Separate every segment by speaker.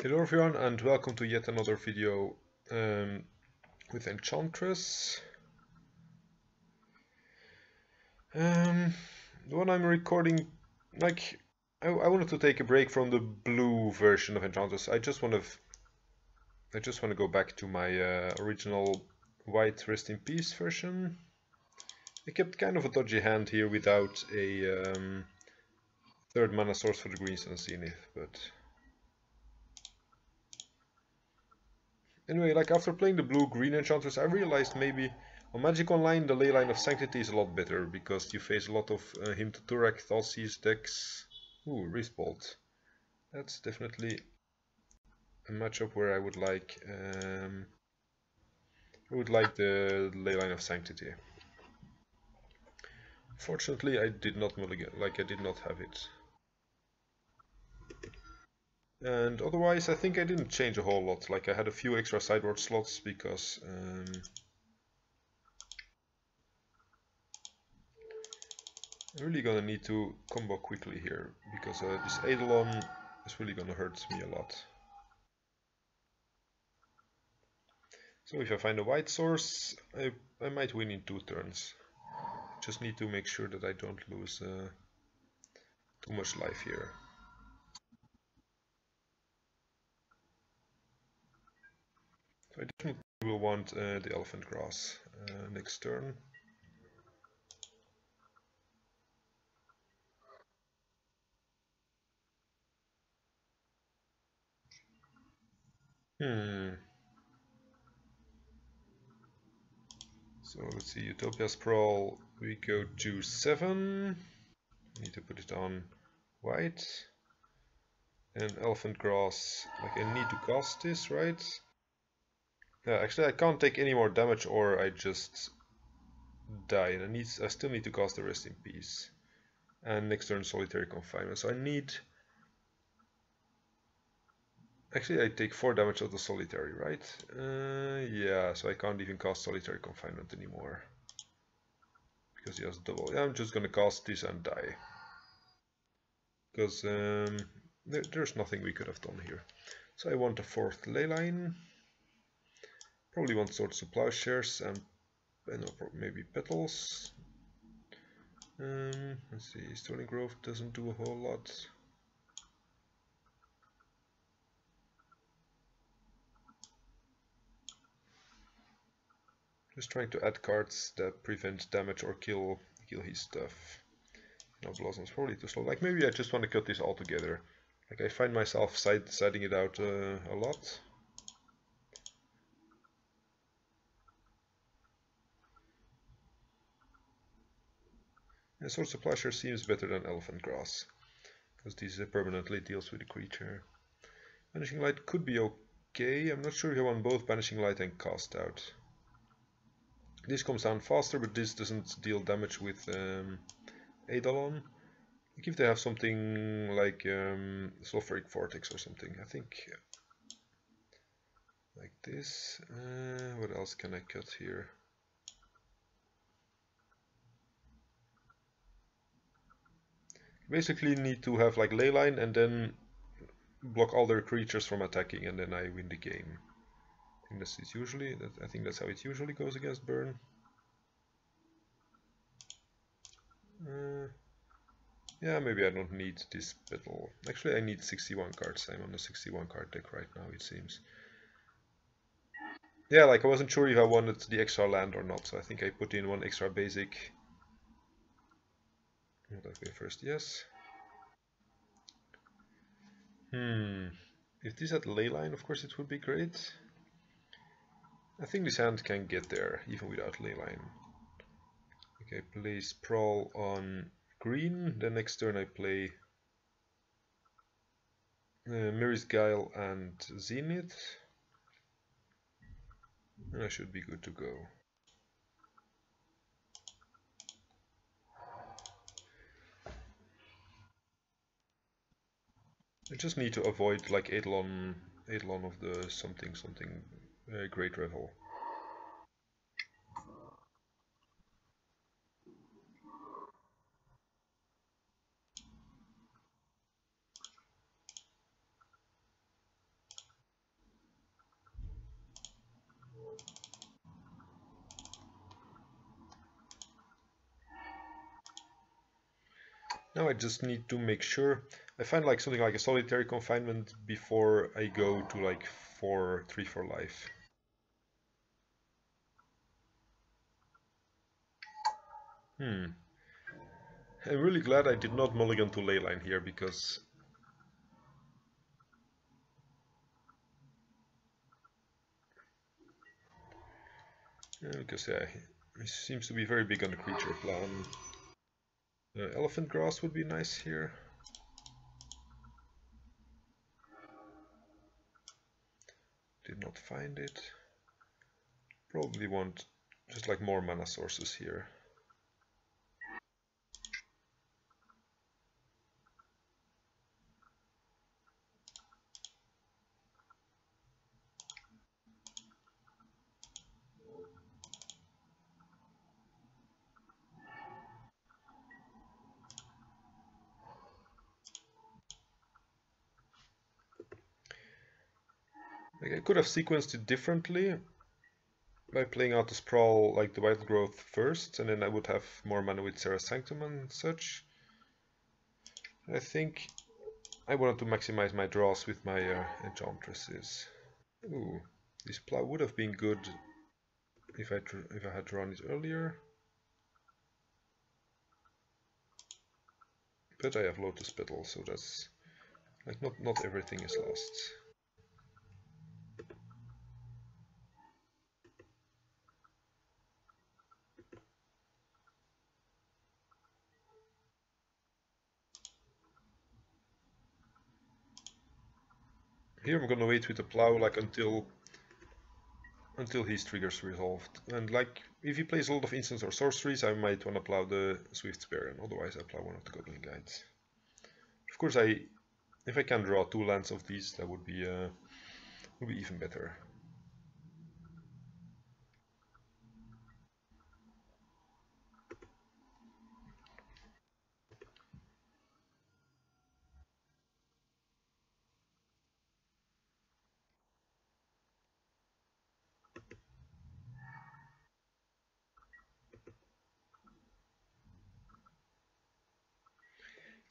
Speaker 1: Hello everyone and welcome to yet another video with Enchantress. The one I'm recording, like, I wanted to take a break from the blue version of Enchantress. I just want to go back to my original white Rest in Peace version. I kept kind of a dodgy hand here without a third mana source for the greens and Zenith, but anyway, like after playing the blue-green Enchantress, I realized maybe on Magic Online the Leyline of Sanctity is a lot better, because you face a lot of Hymn to Turak, Thoughtseized decks. Ooh, Wrist Bolt. That's definitely a matchup where I would like the Leyline of Sanctity. Fortunately, I did not mulligan, like I did not have it. And otherwise, I think I didn't change a whole lot. Like I had a few extra sideboard slots because I'm really gonna need to combo quickly here, because this Eidolon is really gonna hurt me a lot. So if I find a white source, I might win in 2 turns. Just need to make sure that I don't lose too much life here. So I definitely will want the Elephant Grass next turn. So let's see, Utopia Sprawl, we go to 7. I need to put it on white. And Elephant Grass, like I need to cast this, right? Actually I can't take any more damage or I just die, and I still need to cast the Rest in Peace. And next turn Solitary Confinement, so I need... Actually I take 4 damage of the Solitary, right? Yeah, so I can't even cast Solitary Confinement anymore, because he has double. Yeah, I'm just gonna cast this and die, because there's nothing we could have done here. So I want a 4th Leyline. Probably want Swords to Plowshares and maybe Petals. Let's see, Stony Grove doesn't do a whole lot. Just trying to add cards that prevent damage or kill his stuff. No, Blossom's probably too slow. Like maybe I just want to cut this all together. Like I find myself siding it out a lot. And Swords of Pleasure seems better than Elephant Grass, because this permanently deals with the creature. Banishing Light could be okay. I'm not sure if I want both Banishing Light and Cast Out. This comes down faster, but this doesn't deal damage with Eidolon. Like if they have something like Sulfuric Vortex or something, I think like this. What else can I cut here? Basically need to have like Leyline and then block all their creatures from attacking, and then I win the game. I think that's how it usually goes against Burn. Yeah, maybe I don't need this battle. Actually, I need 61 cards. I'm on a 61 card deck right now, it seems. Yeah, like I wasn't sure if I wanted the extra land or not, so I think I put in 1 extra basic. Okay, first, yes. If this had Leyline, of course it would be great. I think this hand can get there, even without Leyline. Okay, play Sprawl on green. The next turn I play Mirri's Guile and Zenith. And I should be good to go. I just need to avoid like Eidolon of the something Great Revel. Now I just need to make sure I find like something like a solitary confinement before I go to like 3 for life. I'm really glad I did not mulligan to Leyline here because yeah, he seems to be very big on the creature plan. Elephant grass would be nice here. Did not find it. Probably want just like more mana sources here. Like I could have sequenced it differently by playing out the Sprawl like the Wild Growth first, and then I would have more mana with Serra's Sanctum and such. I think I wanted to maximize my draws with my Enchantresses. Ooh, this plow would have been good if I had drawn it earlier. But I have Lotus Petal, so that's like not everything is lost. Here I'm gonna wait with the plow like until his triggers resolved. And like if he plays a lot of instants or sorceries, I might wanna plow the Swift Spear, and otherwise I plow one of the Goblin Guides. Of course, if I can draw 2 lands of these, that would be even better.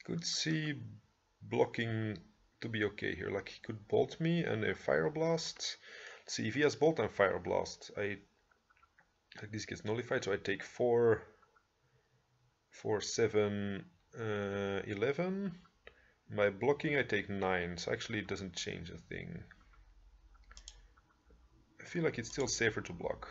Speaker 1: Could see blocking to be okay here. Like he could bolt me and a Fire Blast. Let's see if he has bolt and Fire Blast. Like this gets nullified, so I take 4, 7, 11. My blocking I take 9, so actually it doesn't change a thing. I feel like it's still safer to block.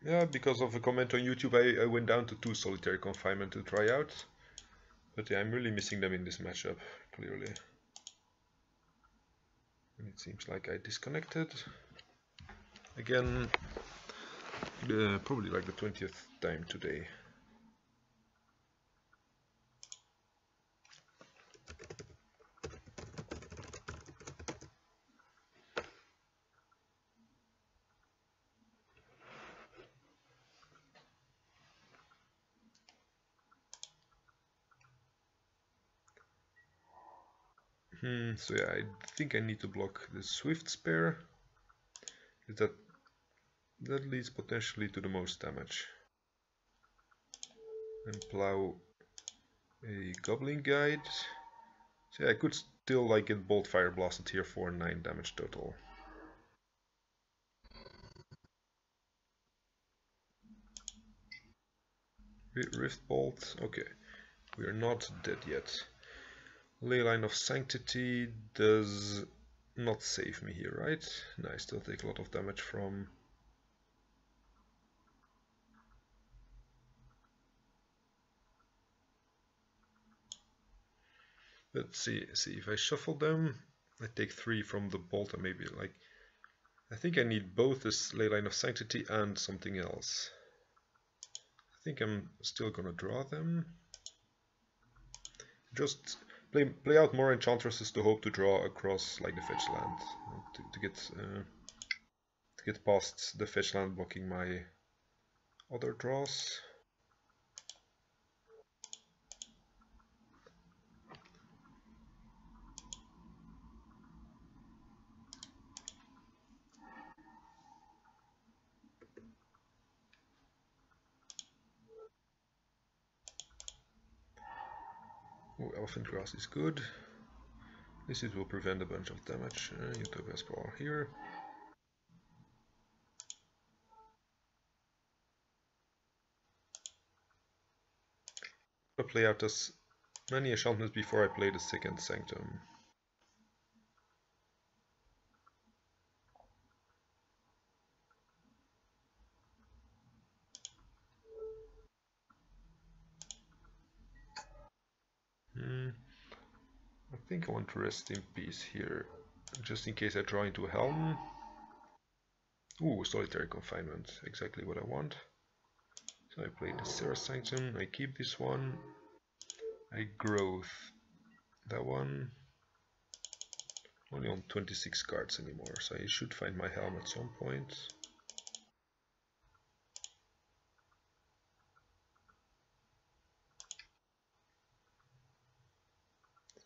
Speaker 1: Yeah, because of a comment on YouTube, I went down to 2 solitary confinement to try out. But yeah, I'm really missing them in this matchup, clearly. And it seems like I disconnected. Again, probably like the 20th time today. So yeah, I think I need to block the Swift Spear. That leads potentially to the most damage. And plow a Goblin Guide. So yeah, I could still like get Bolt Fire Blasted here for 9 damage total. Rift Bolt, okay. We are not dead yet. Leyline of Sanctity does not save me here, right? No, I still take a lot of damage from... Let's see if I shuffle them, I take 3 from the bolt and maybe like... I think I need both this Leyline of Sanctity and something else. I think I'm still gonna draw them. Just play out more Enchantresses to hope to draw across like the fetch land to get past the fetch land blocking my other draws. Elephant Grass is good. This it will prevent a bunch of damage. Utopia's Power here. I'll play out as many enchantments before I play the second Sanctum. I think I want to rest in peace here, just in case I draw into a Helm. Ooh, Solitary Confinement, exactly what I want. So I play the Serra Sanctum, I keep this one, I growth that one. Only on 26 cards anymore, so I should find my Helm at some point.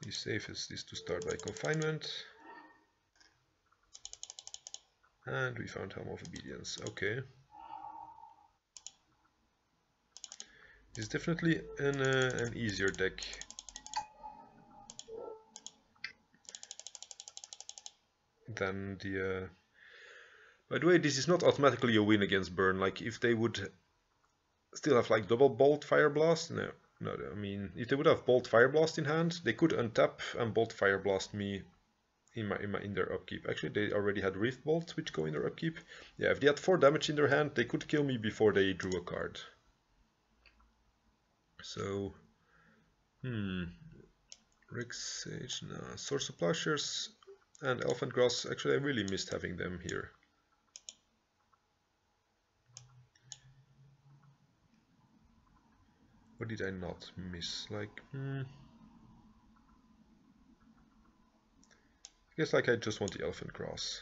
Speaker 1: The safest is to start by Confinement. And we found Helm of Obedience, okay. It's definitely an easier deck. Than the... By the way, this is not automatically a win against Burn. Like, if they would still have like double Bolt Fire Blast, no, I mean, if they would have Bolt Fire Blast in hand, they could untap and Bolt Fire Blast me in their upkeep. Actually, they already had Rift Bolt, which go in their upkeep. Yeah, if they had 4 damage in their hand, they could kill me before they drew a card. So, Rick Sage, no, Source of Plowshares and Elephant Grass. Actually, I really missed having them here. What did I not miss? Like, I guess like I just want the Elephant Grass.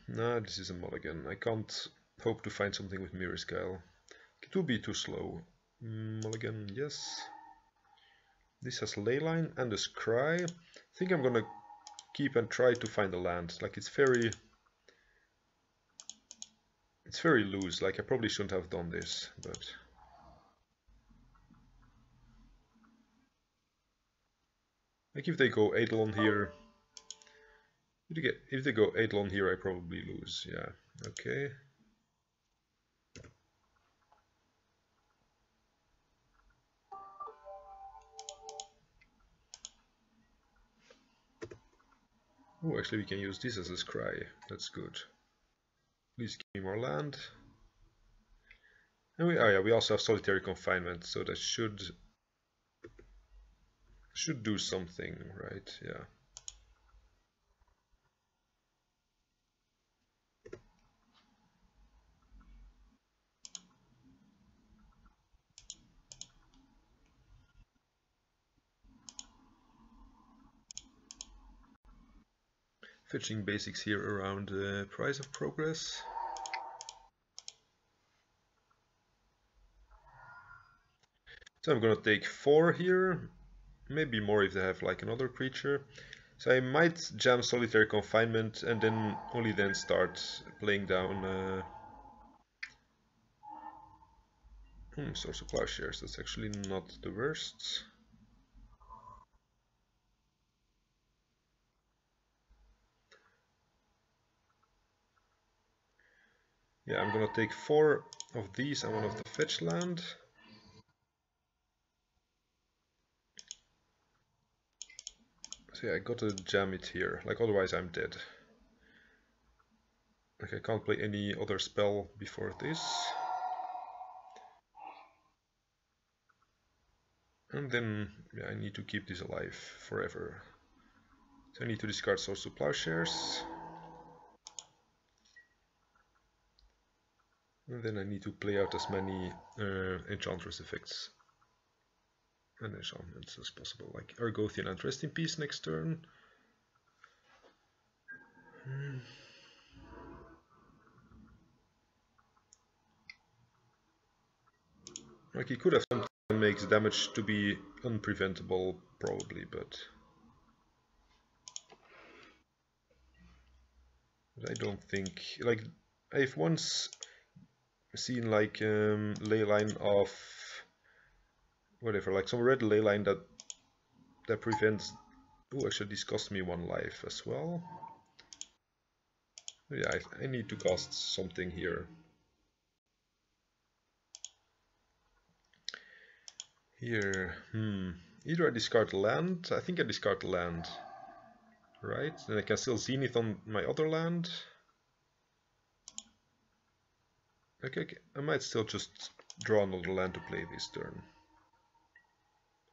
Speaker 1: No, this is a mulligan. I can't hope to find something with Mirror Scale. It will be too slow. Mulligan, yes. This has Leyline and a Scry. I think I'm gonna keep and try to find a land. Like, it's very loose. Like, I probably shouldn't have done this, but like if they go Eidolon here, if they go Eidolon here, I probably lose. Yeah, okay. Oh, actually we can use this as a Scry. That's good. Please give me more land. And we also have Solitary Confinement, so that should do something, right? Yeah. Fetching basics here around the Price of Progress. So I'm gonna take 4 here, maybe more if they have like another creature. So I might jam Solitary Confinement and then only then start playing down Source of Plowshares. That's actually not the worst. Yeah, I'm gonna take 4 of these and 1 of the fetch land. So yeah, I gotta jam it here, like otherwise I'm dead. Like I can't play any other spell before this. And then yeah, I need to keep this alive forever. So I need to discard Source of Plowshares. And then I need to play out as many Enchantress effects and enchantments as possible, like Argothian and Rest in Peace next turn. Like he could have something that makes damage to be unpreventable, probably, but I don't think. Like I've once seen like ley line of whatever, like some red ley line that prevents. Oh, actually, this cost me 1 life as well. Yeah, I need to cast something here. Here, either I discard land. I think I discard land. Right, then I can still Zenith on my other land. Okay, I might still just draw another land to play this turn.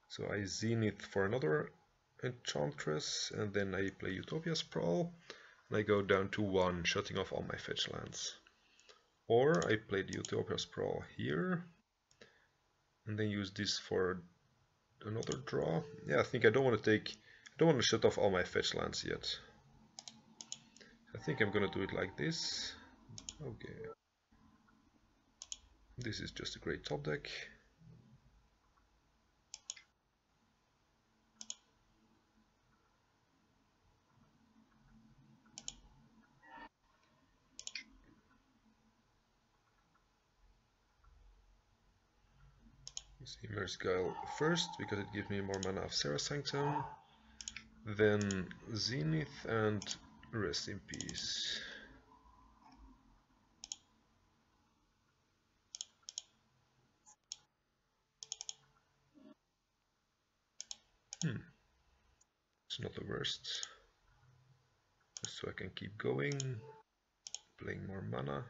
Speaker 1: So I Zenith for another Enchantress, and then I play Utopia Sprawl, and I go down to 1, shutting off all my fetch lands. Or I play the Utopia Sprawl here, and then use this for another draw. Yeah, I think I don't want to shut off all my fetch lands yet. I think I'm gonna do it like this. Okay. This is just a great top deck. Immerse Guile first, because it gives me more mana of Serra Sanctum. Then Zenith and Rest in Peace. It's not the worst. Just so I can keep going, playing more mana.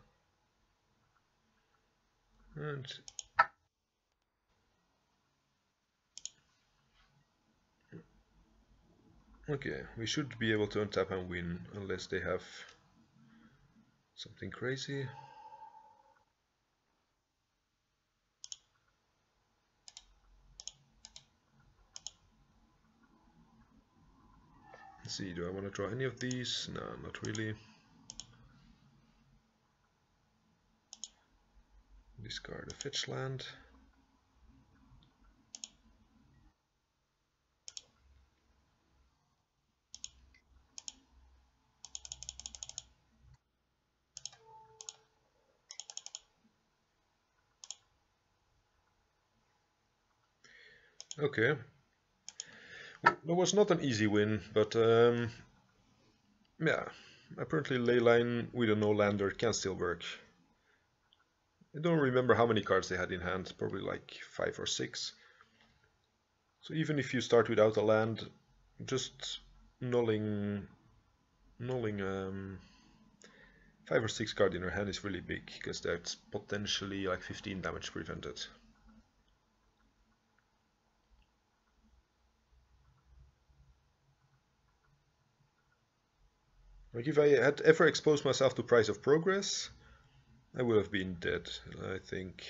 Speaker 1: And okay, we should be able to untap and win, unless they have something crazy. Let's see, do I want to draw any of these? No, not really. Discard a fetch land. Okay. That was not an easy win, but yeah, apparently Leyline with a no-lander can still work. I don't remember how many cards they had in hand, probably like 5 or 6. So even if you start without a land, just nulling 5 or 6 cards in your hand is really big, because that's potentially like 15 damage prevented. Like if I had ever exposed myself to Price of Progress, I would have been dead, I think.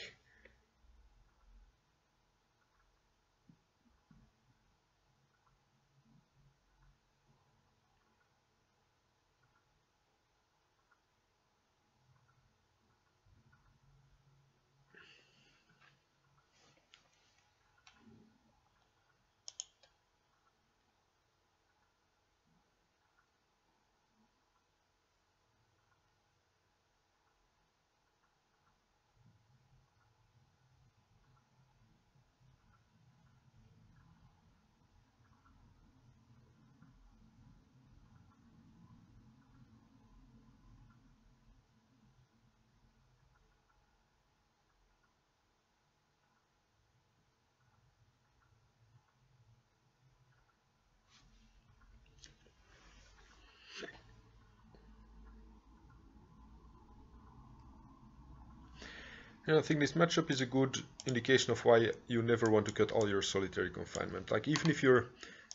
Speaker 1: And I think this matchup is a good indication of why you never want to cut all your solitary confinement. Like even if you're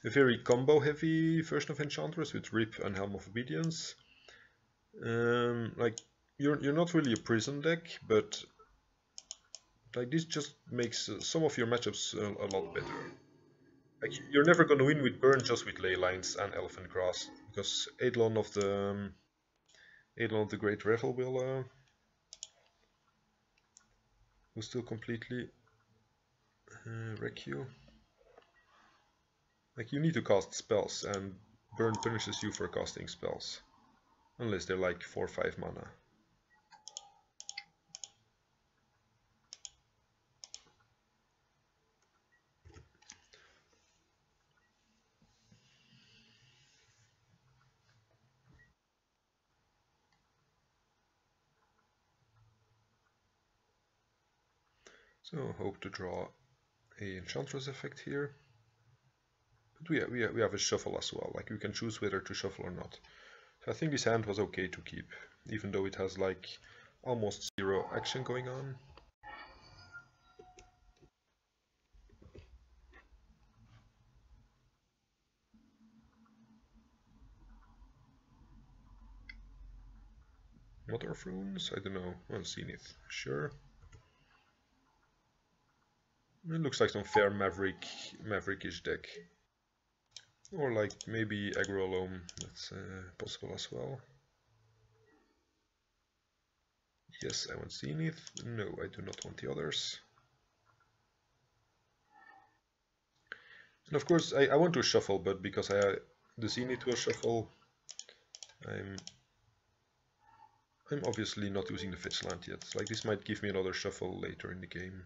Speaker 1: a very combo heavy version of Enchantress with Rip and Helm of Obedience, like you're not really a prison deck, but like this just makes some of your matchups a lot better. Like you're never going to win with burn just with ley lines and elephant grass, because Eidolon of the Great Revel will still completely Wreck you. Like, you need to cast spells, and burn punishes you for casting spells. Unless they're like 4 or 5 mana. So hope to draw a Enchantress effect here. But we have a shuffle as well, like we can choose whether to shuffle or not. So I think this hand was okay to keep, even though it has like almost 0 action going on. Mother of Runes? I don't know. Well, Zenith, sure. It looks like some fair Maverickish deck. Or like maybe Aggro Loam, that's possible as well. Yes, I want Zenith. No, I do not want the others. And of course, I want to shuffle, but because the Zenith will shuffle, I'm obviously not using the fetch land yet. Like, this might give me another shuffle later in the game.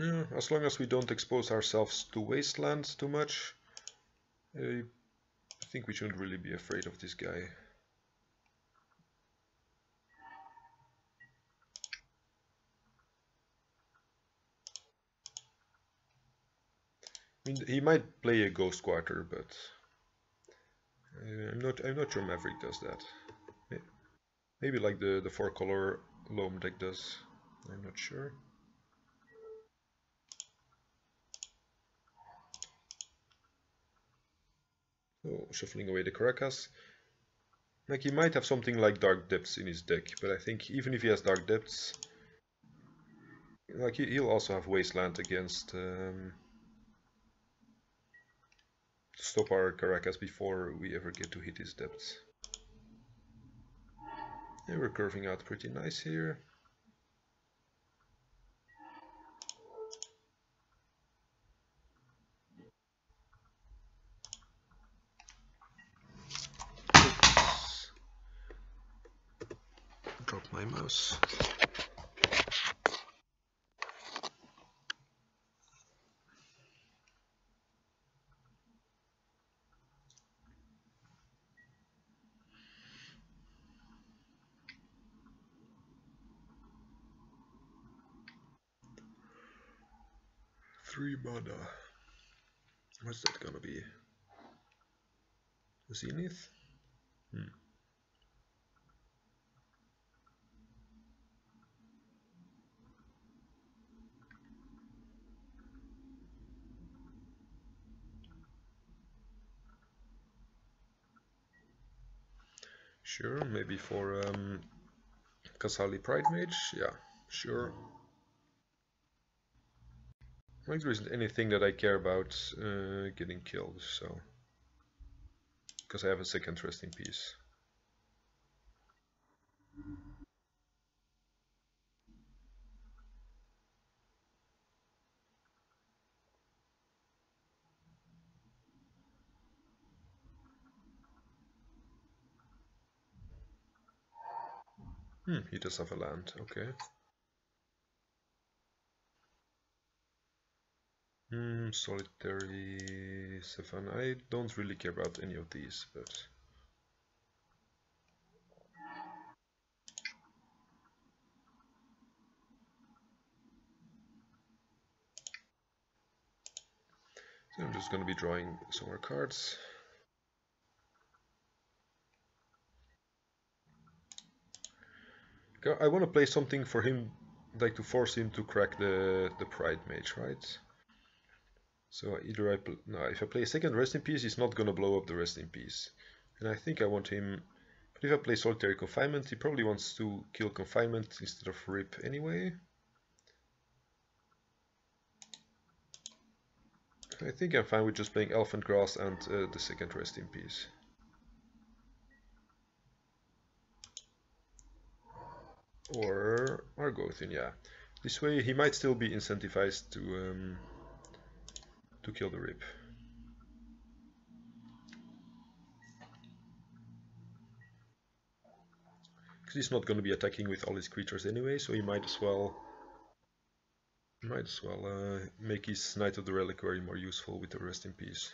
Speaker 1: Yeah, as long as we don't expose ourselves to wastelands too much, I think we shouldn't really be afraid of this guy. I mean, he might play a Ghost Quarter, but I'm not sure Maverick does that. Maybe like the 4-color Loam deck does. I'm not sure. So shuffling away the Caracas. Like, he might have something like Dark Depths in his deck, but I think even if he has Dark Depths, like he'll also have Wasteland against stop our Caracas before we ever get to hit his depths. Yeah, we're curving out pretty nice here. Oops. Drop my mouse. Three mana. What's that gonna be? Zenith? Sure, maybe for Kasali Pride Mage? Yeah, sure. Like, there isn't anything that I care about getting killed, so... Because I have a second resting piece. He does have a land, okay. Solitary Savannah. I don't really care about any of these, but... So I'm just gonna be drawing some more cards. I want to play something for him, like to force him to crack the Pride Mage, right? So either no, if I play a second Rest in Peace, he's not gonna blow up the Rest in Peace. And I think I want him. But if I play Solitary Confinement, he probably wants to kill Confinement instead of Rip anyway. I think I'm fine with just playing Elephant Grass and the second Rest in Peace. Or Argothian, yeah. This way he might still be incentivized to kill the Rip. Because he's not going to be attacking with all his creatures anyway, so he might as well make his Knight of the Reliquary more useful with the Rest in Peace.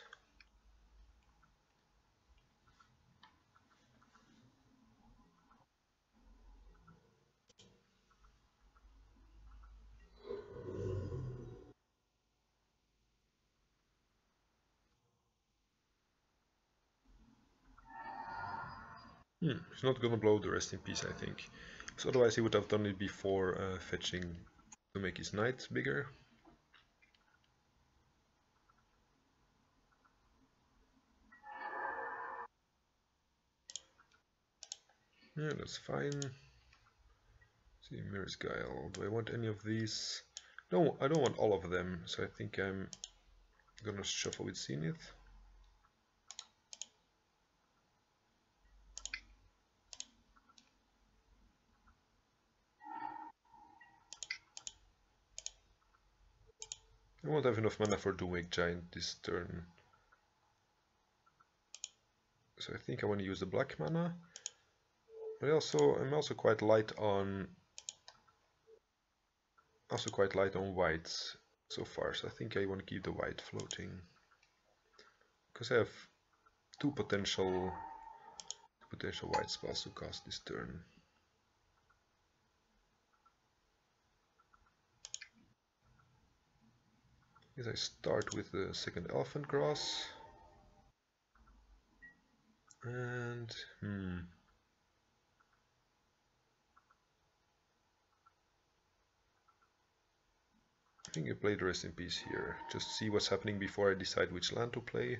Speaker 1: He's not gonna blow the Rest in Peace, I think. So otherwise he would have done it before fetching to make his Knight bigger. Yeah, that's fine. See, Mirror's Guile. Do I want any of these? No, I don't want all of them, so I think I'm gonna shuffle with Zenith. I won't have enough mana for Doomwake Giant this turn. So I think I want to use the black mana. But I'm also quite light on white so far, so I think I want to keep the white floating. Because I have two potential white spells to cast this turn. Guess I start with the second Elephant Grass. And I think I play the Rest in Peace here. Just see what's happening before I decide which land to play.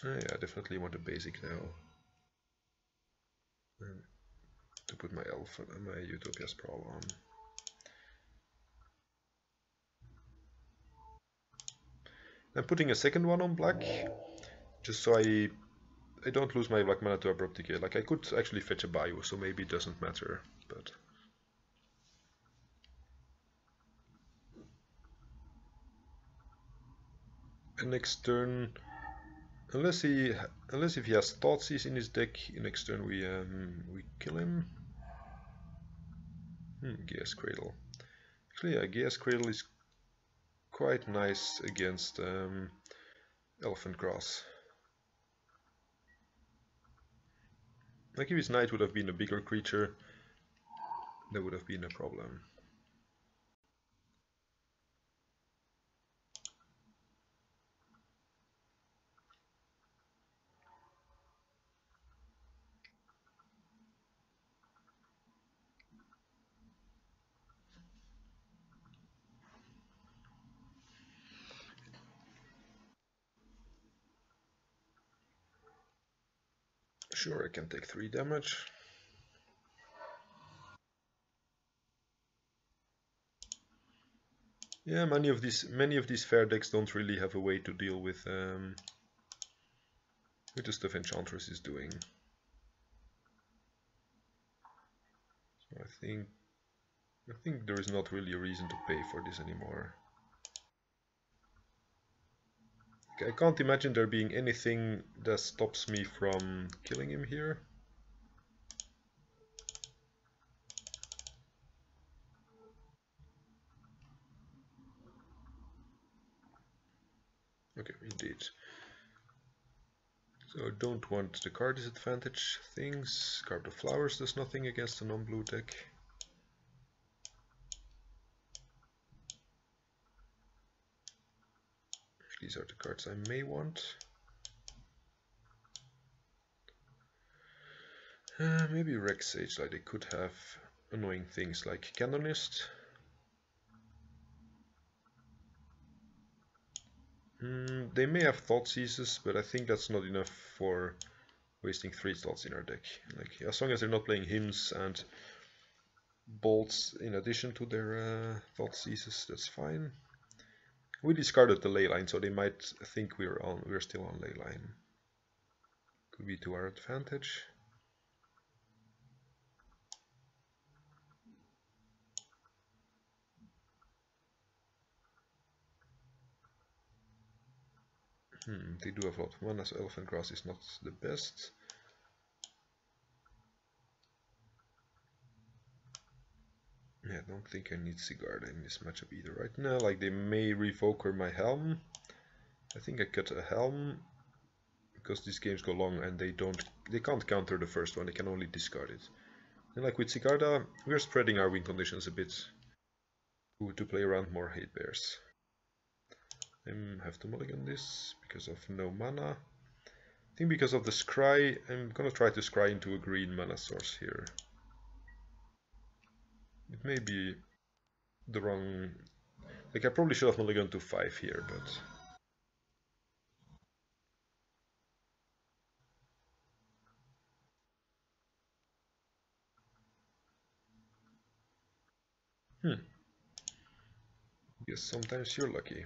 Speaker 1: Yeah, I definitely want a basic now. And to put my Utopia Sprawl on. I'm putting a second one on black, just so I don't lose my black mana to Abrupt Decay. Like, I could actually fetch a Bayou, so maybe it doesn't matter, but... And next turn, unless if he has Thoughtseize in his deck, next turn we kill him. Geas Cradle. Actually, yeah, Geas Cradle is quite nice against Elephant Grass. Like if his Knight would have been a bigger creature, that would have been a problem. Sure, I can take 3 damage. Yeah, many of these fair decks don't really have a way to deal with the stuff Enchantress is doing. So I think there is not really a reason to pay for this anymore. I can't imagine there being anything that stops me from killing him here. Okay, indeed. So I don't want the card disadvantage things. Carve the Flowers does nothing against a non-blue deck. These are the cards I may want. Maybe Rex Sage, like they could have annoying things like Canonist. They may have Thought Seizes, but I think that's not enough for wasting 3 slots in our deck. Like, as long as they're not playing Hymns and Bolts in addition to their Thought Seizes, that's fine. We discarded the Leyline, so they might think we're still on Leyline. Could be to our advantage. They do have a lot of mana, so Elephant Grass is not the best. Yeah, I don't think I need Sigarda in this matchup either right now. Like, they may revoker my Helm. I think I cut a Helm because these games go long and they can't counter the first one, they can only discard it. And like with Sigarda, we're spreading our win conditions a bit to play around more hate bears. I have to mulligan this because of no mana. I think because of the Scry, I'm gonna try to Scry into a green mana source here. It may be the wrong... Like, I probably should have mulliganed to 5 here, but... Guess sometimes you're lucky.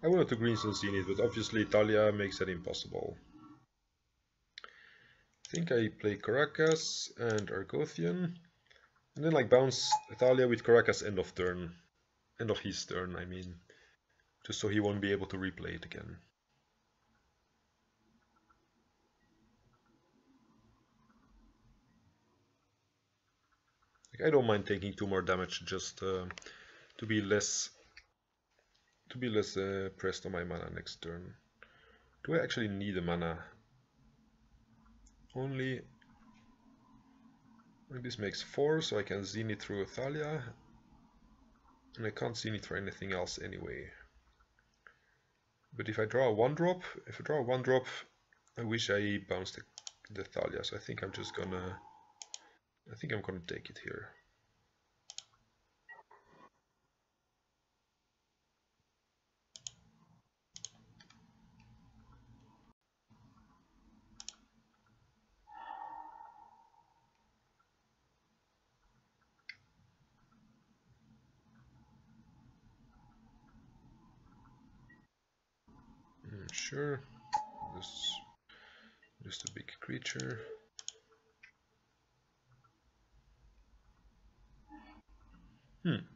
Speaker 1: I wanted to Greenstone Zenith, but obviously Italia makes that impossible. I think I play Caracas and Argothian, and then like bounce Italia with Caracas end of turn. End of his turn, I mean. Just so he won't be able to replay it again. Like, I don't mind taking 2 more damage just to be less pressed on my mana next turn. Do I actually need a mana? Only... This makes 4, so I can Zenith through Thalia. And I can't Zenith for anything else anyway. But if I draw a 1-drop, I wish I bounced the Thalia, so I think I'm just gonna... I think I'm gonna take it here. Sure, just a big creature.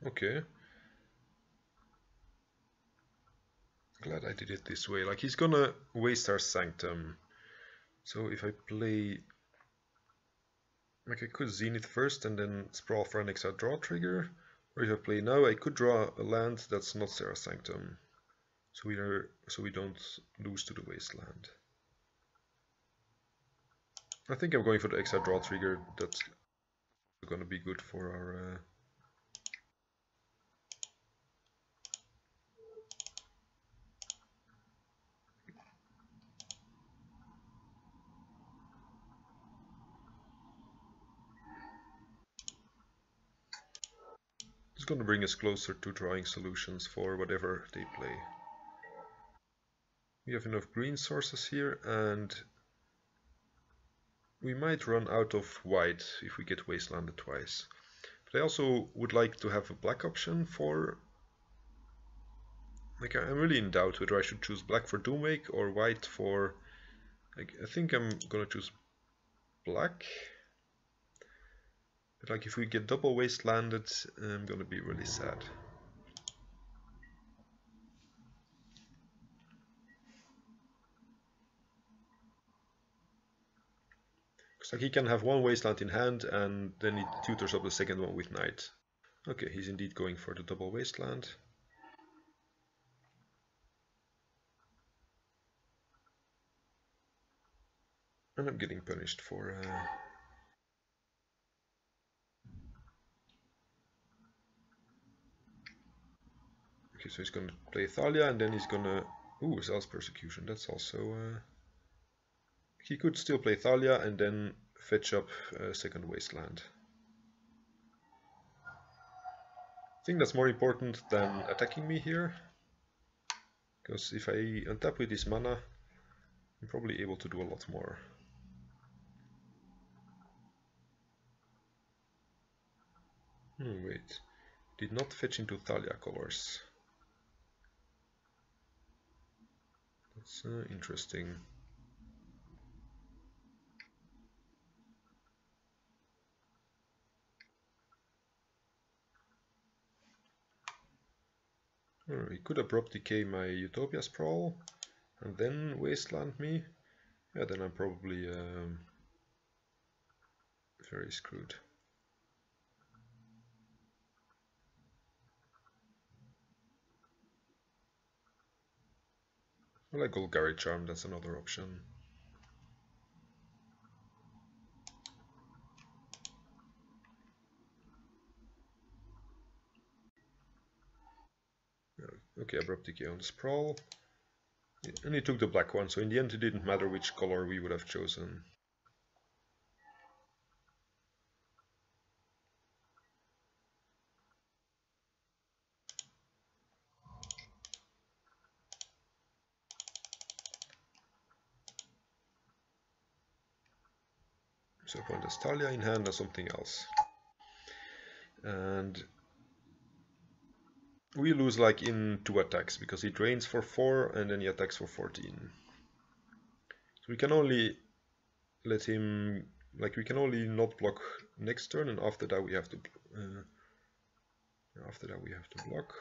Speaker 1: Okay. Glad I did it this way. Like, he's gonna waste our Sanctum. So if I play... Like, I could Zenith first and then Sprawl for an extra draw trigger. Or if I play now, I could draw a land that's not Serra Sanctum. So we don't lose to the Wasteland. I think I'm going for the extra draw trigger. That's gonna be good for our... It's gonna bring us closer to drawing solutions for whatever they play. We have enough green sources here, and we might run out of white if we get wastelanded twice. But I also would like to have a black option for... Like, I'm really in doubt whether I should choose black for Doomwake or white for... Like, I think I'm gonna choose black. But like if we get double wastelanded, I'm gonna be really sad. Because like he can have one wasteland in hand and then he tutors up the second one with knight. Okay, he's indeed going for the double wasteland. And I'm getting punished for... Okay, so he's gonna play Thalia and then he's gonna... Ooh, Zal's Persecution, that's also... He could still play Thalia and then fetch up a second wasteland. I think that's more important than attacking me here. Because if I untap with this mana, I'm probably able to do a lot more. Wait, did not fetch into Thalia colors. That's interesting. He could abrupt decay my Utopia Sprawl and then wasteland me. Yeah, then I'm probably very screwed. I like Golgari Charm, that's another option. Okay, abrupt decay on the Sprawl. And he took the black one, so in the end it didn't matter which color we would have chosen. So I put Thalia in hand and something else. And we lose like in 2 attacks because he drains for 4 and then he attacks for 14. So we can only let him, like we can only not block next turn, and after that we have to block.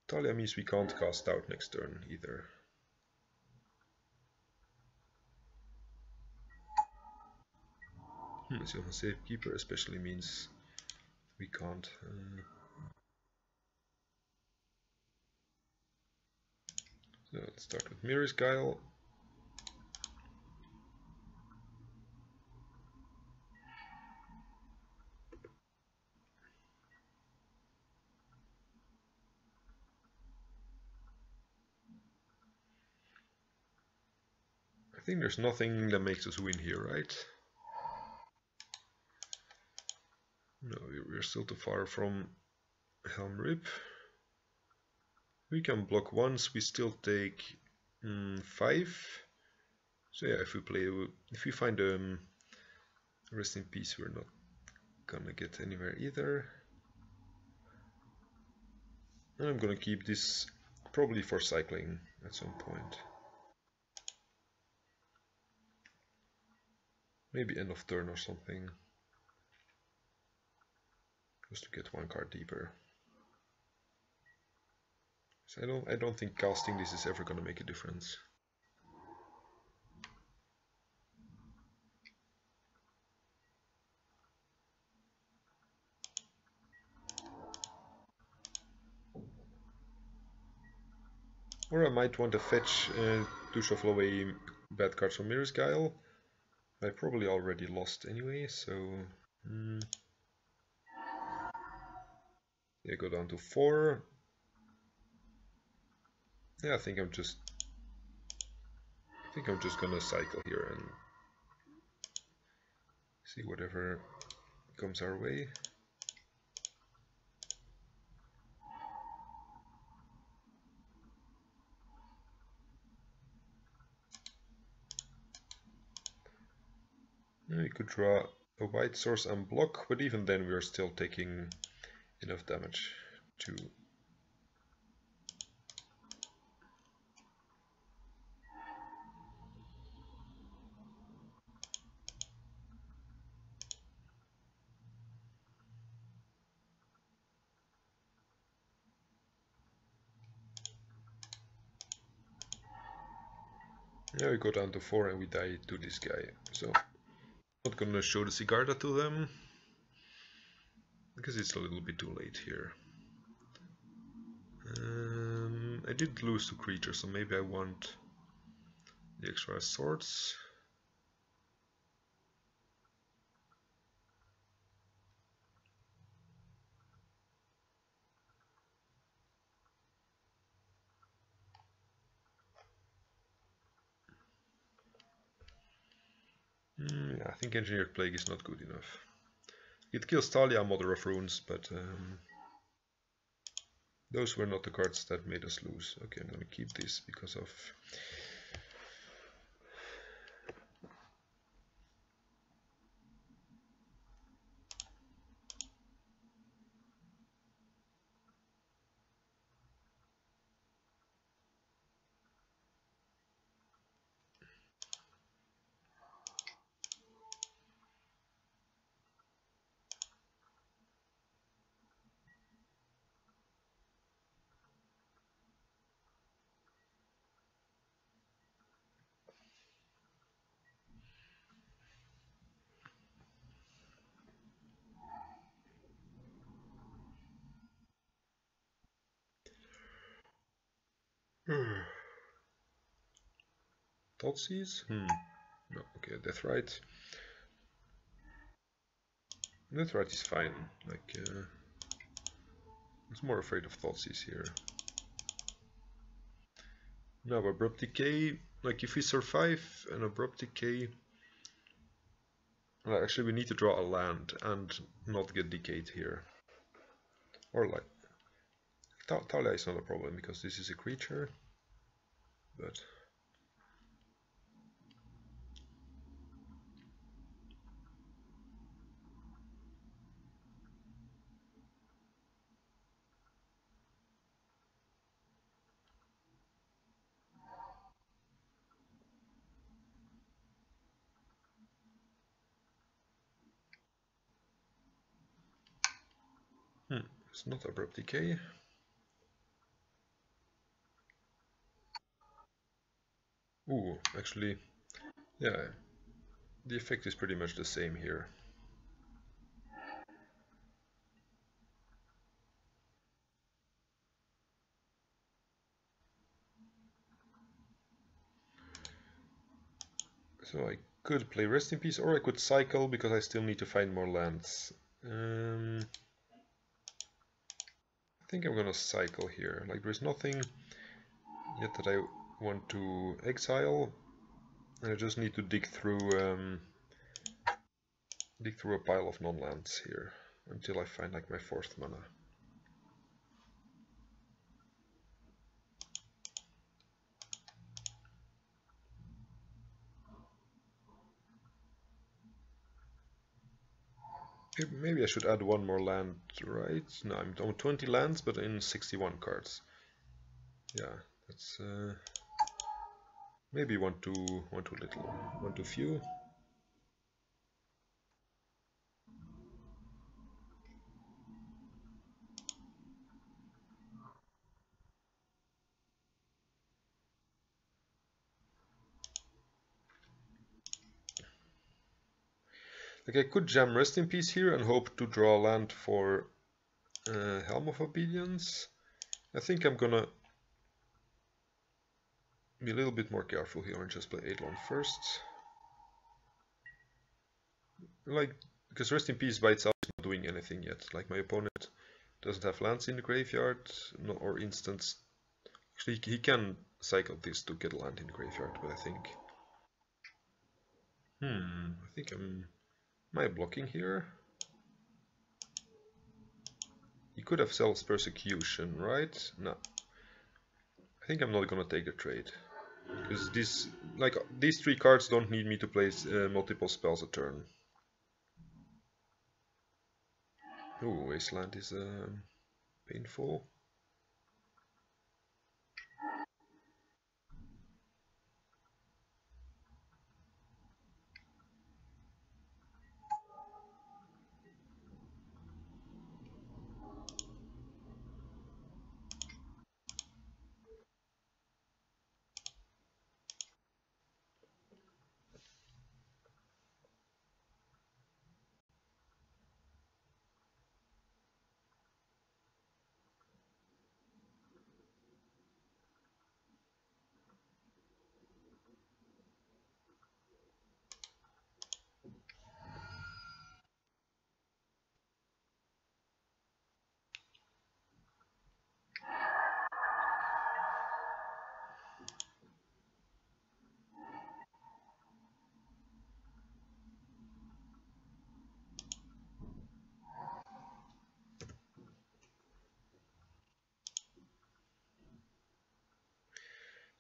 Speaker 1: Thalia means we can't cast out next turn either. So Safekeeper especially means we can't. So let's start with Mirror's Guile. I think there's nothing that makes us win here, right? No, we're still too far from Helm Rip. We can block once, we still take 5. So yeah, if we find Rest in Peace, we're not gonna get anywhere either. And I'm gonna keep this probably for cycling at some point. Maybe end of turn or something. Just to get one card deeper. So I don't think casting this is ever gonna make a difference. Or I might want to fetch to shuffle away bad cards from Mirror's Guile. I probably already lost anyway, so... yeah, go down to 4. Yeah, I think I'm just gonna cycle here and see whatever comes our way. We could draw a white source and block, but even then we are still taking enough damage to... Yeah, we go down to 4 and we die to this guy. So, not gonna show the Sigarda to them, because it's a little bit too late here. I did lose 2 creatures, so maybe I want the extra swords. Yeah, I think Engineered Plague is not good enough. It kills Talia, Mother of Runes, but those were not the cards that made us lose. Okay, I'm gonna keep this because of... Thoughtseize? No, okay, Deathrite. Deathrite is fine. Like, I was more afraid of Thoughtseize here. Now, Abrupt Decay. Like, if we survive an Abrupt Decay... Well, actually, we need to draw a land and not get decayed here. Or like... Talia is not a problem because this is a creature. But... it's not Abrupt Decay. Ooh, actually, yeah, the effect is pretty much the same here. So I could play Rest in Peace, or I could cycle because I still need to find more lands. I think I'm gonna cycle here. Like, there's nothing yet that I want to exile. I just need to dig through a pile of non-lands here until I find like my 4th mana. Maybe I should add 1 more land, right? No, I'm on 20 lands, but in 61 cards. Yeah, that's maybe one too little, one too few. Like, I could jam Rest in Peace here and hope to draw land for Helm of Obedience. I think I'm gonna be a little bit more careful here and just play Eidolon first. Like, because Rest in Peace by itself is not doing anything yet. Like, my opponent doesn't have lands in the graveyard, no, or instants. Actually, he can cycle this to get a land in the graveyard, but I think... I think am I blocking here? He could have Self's Persecution, right? No. I think I'm not gonna take the trade. Because these 3 cards don't need me to place multiple spells a turn. Ooh, Wasteland is painful.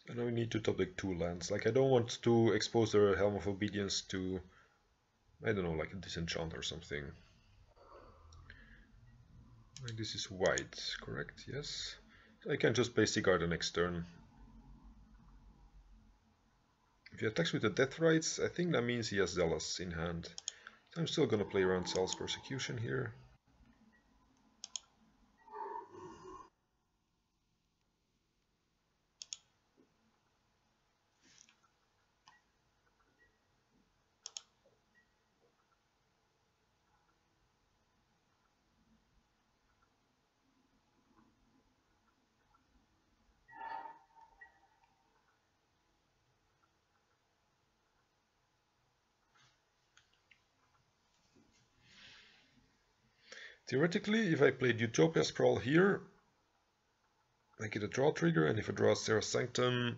Speaker 1: And now we need to top deck 2 lands. Like, I don't want to expose the Helm of Obedience to, I don't know, like a disenchant or something. Like, this is white, correct? Yes. So I can just play Sigard the next turn. If he attacks with the Death Rites, I think that means he has Zealous in hand. So I'm still gonna play around Zealous Persecution here. Theoretically, if I played Utopia Sprawl here, I get a draw trigger, and if I draw Serra's Sanctum,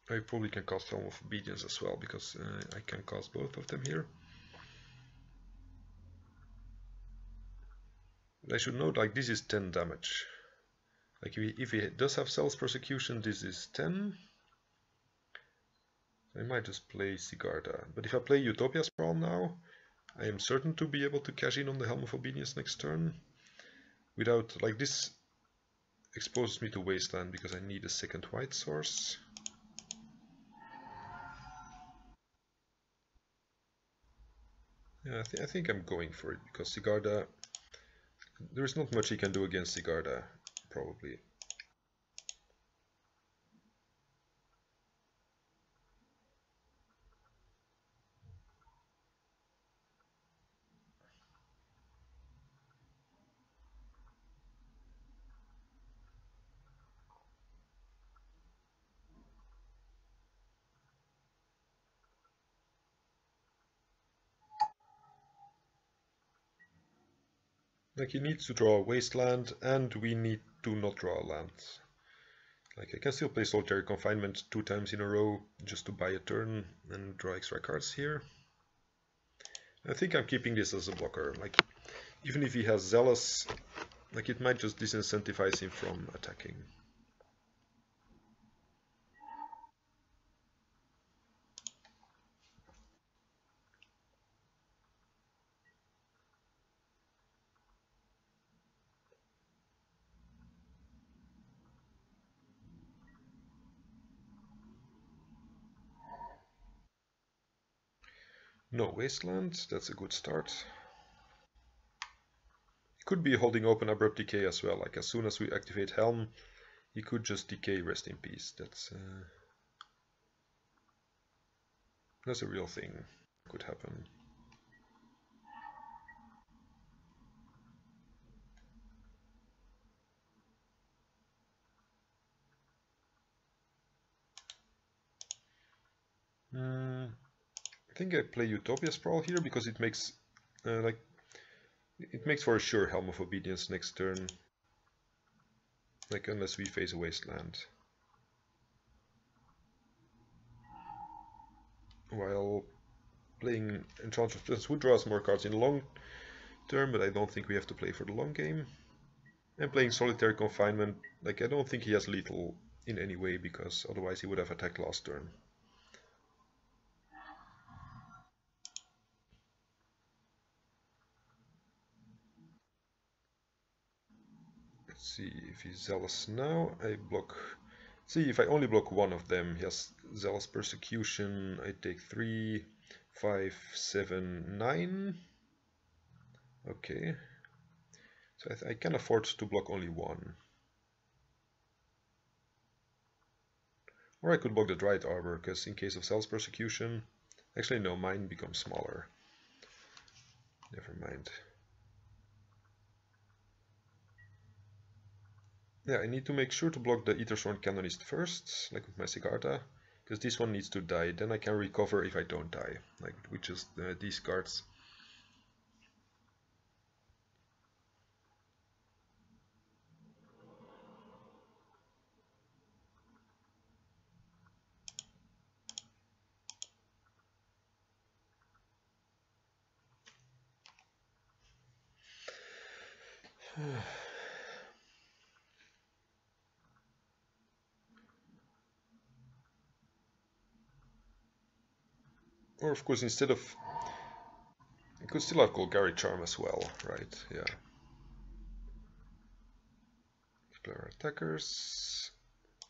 Speaker 1: I probably can cast Helm of Obedience as well, because I can cast both of them here. But I should note, like, this is 10 damage. Like, if he does have Zealous Persecution, this is 10. I might just play Sigarda. But if I play Utopia Sprawl now, I am certain to be able to cash in on the Helm of Obedience next turn. Without, like, this exposes me to Wasteland because I need a second white source. Yeah, I think I'm going for it because Sigarda, there is not much he can do against Sigarda, probably. Like, he needs to draw a Wasteland, and we need to not draw a land. Like, I can still play Solitary Confinement 2 times in a row just to buy a turn and draw extra cards here. I think I'm keeping this as a blocker. Like, even if he has Zealous, like, it might just disincentivize him from attacking. No Wasteland, that's a good start. Could be holding open Abrupt Decay as well, like as soon as we activate Helm, he could just decay Rest in Peace. That's a real thing. Could happen. I think I play Utopia Sprawl here because it makes like it makes for a sure Helm of Obedience next turn. Like, unless we face a Wasteland. While playing Enchantress would draw us more cards in the long term, but I don't think we have to play for the long game. And playing Solitary Confinement, like, I don't think he has lethal in any way, because otherwise he would have attacked last turn. Let's see if he's Zealous now. I block. See, if I only block one of them, he has Zealous Persecution. I take 3, 5, 7, 9. Okay. So I can afford to block only one. Or I could block the Dried Arbor, because in case of Zealous Persecution... Actually, no, mine becomes smaller. Never mind. Yeah, I need to make sure to block the Ethersworn Canonist first, like with my Sigarda, because this one needs to die. Then I can recover if I don't die, like with just these cards. Or of course, instead of, you could still have Golgari Charm as well, right? Yeah. Declare attackers.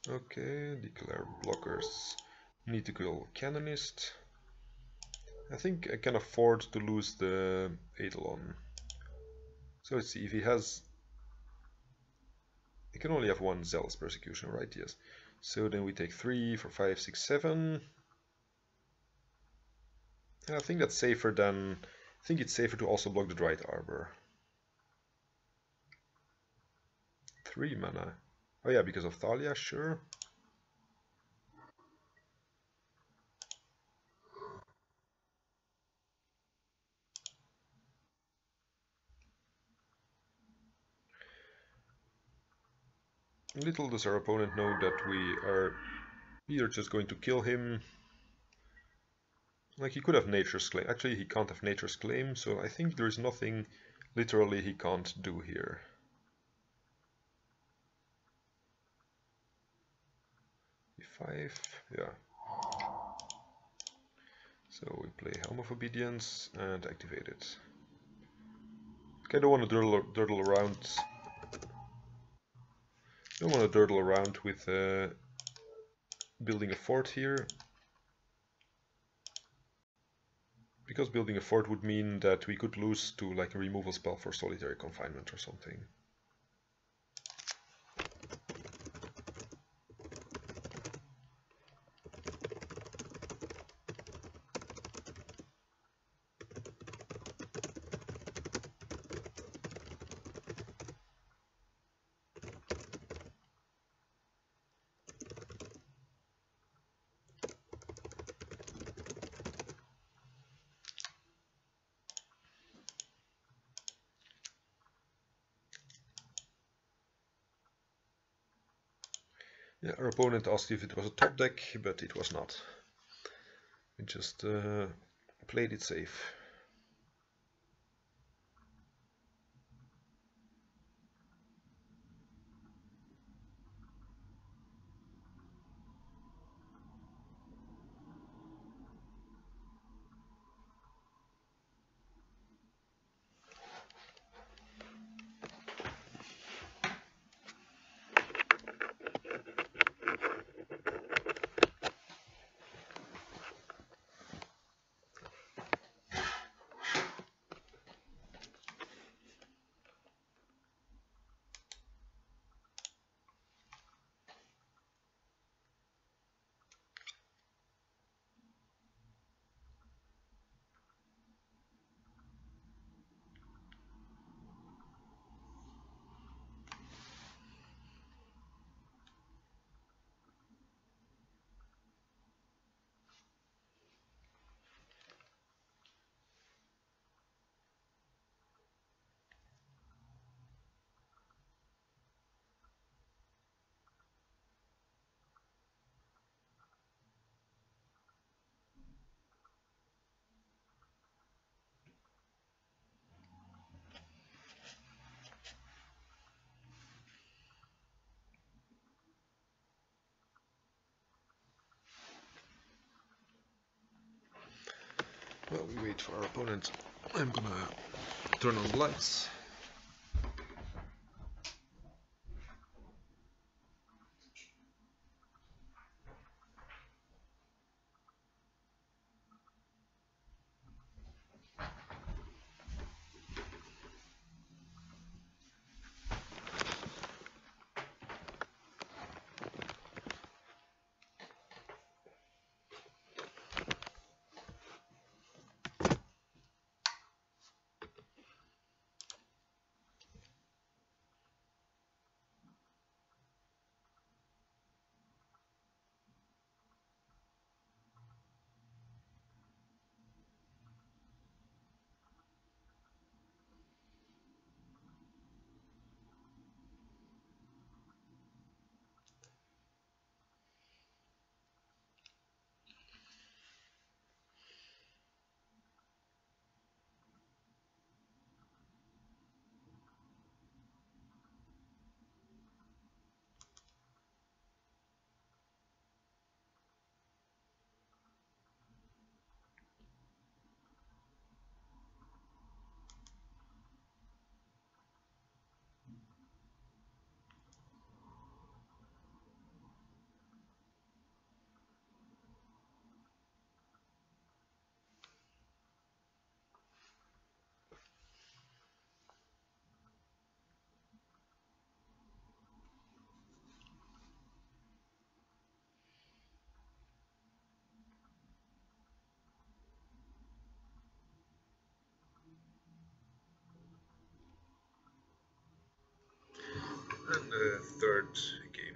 Speaker 1: Okay, declare blockers. Need to kill Canonist. I think I can afford to lose the Eidolon. So let's see if he has. He can only have one Zealous Persecution, right? Yes. So then we take 3 for 5, 6, 7. I think that's safer than. I think it's safer to also block the Dried Arbor. 3 mana. Oh yeah, because of Thalia, sure. Little does our opponent know that we are either just going to kill him. Like, he could have Nature's Claim. Actually, he can't have Nature's Claim, so I think there is nothing literally he can't do here. E5, yeah. So we play Helm of Obedience and activate it. Okay, I don't want to durdle around. Don't want to durdle around with building a fort here. Because building a fort would mean that we could lose to like a removal spell for solitary confinement or something. Yeah, our opponent asked if it was a top deck, but it was not. We just played it safe. Well, we wait for our opponent. I'm gonna turn on the lights. And the third game.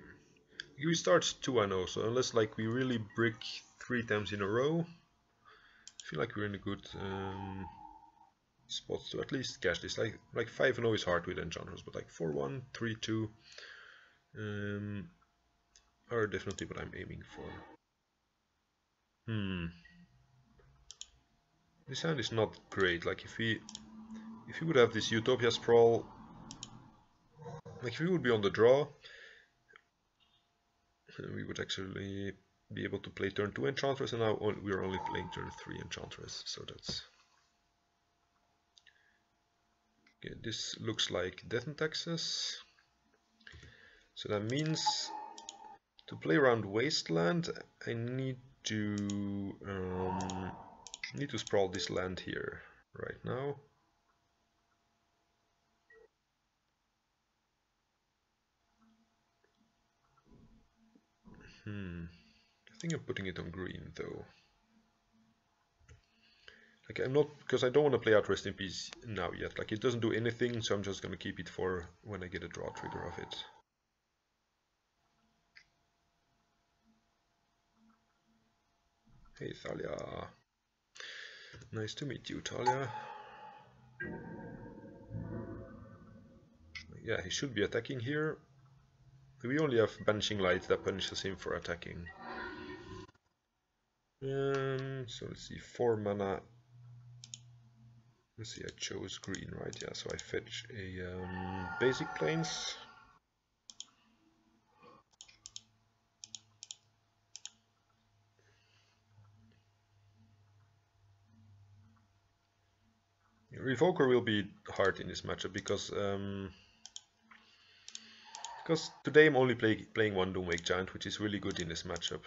Speaker 1: We start 2-0, so unless like we really brick 3 times in a row, I feel like we're in a good spot to at least cash this. Like 5-0 is hard with Enchantress, but like 4-1, 3-2 are definitely what I'm aiming for. This hand is not great. Like if we would have this Utopia Sprawl, like if we would be on the draw, we would actually be able to play turn 2 Enchantress, and now we're only playing turn 3 Enchantress, so that's... Okay, this looks like Death and Taxes. So that means to play around Wasteland, I need to sprawl this land here right now. I think I'm putting it on green though. Like I'm not, because I don't want to play out Rest in Peace now yet. Like it doesn't do anything, so I'm just gonna keep it for when I get a draw trigger of it. Hey Thalia. Nice to meet you, Thalia. Yeah, he should be attacking here. We only have Banishing Light that punishes him for attacking. So let's see, 4 mana. Let's see, I chose green, right? Yeah, so I fetch a basic plains. Revoker will be hard in this matchup because today I'm only playing one Doomwake Giant, which is really good in this matchup.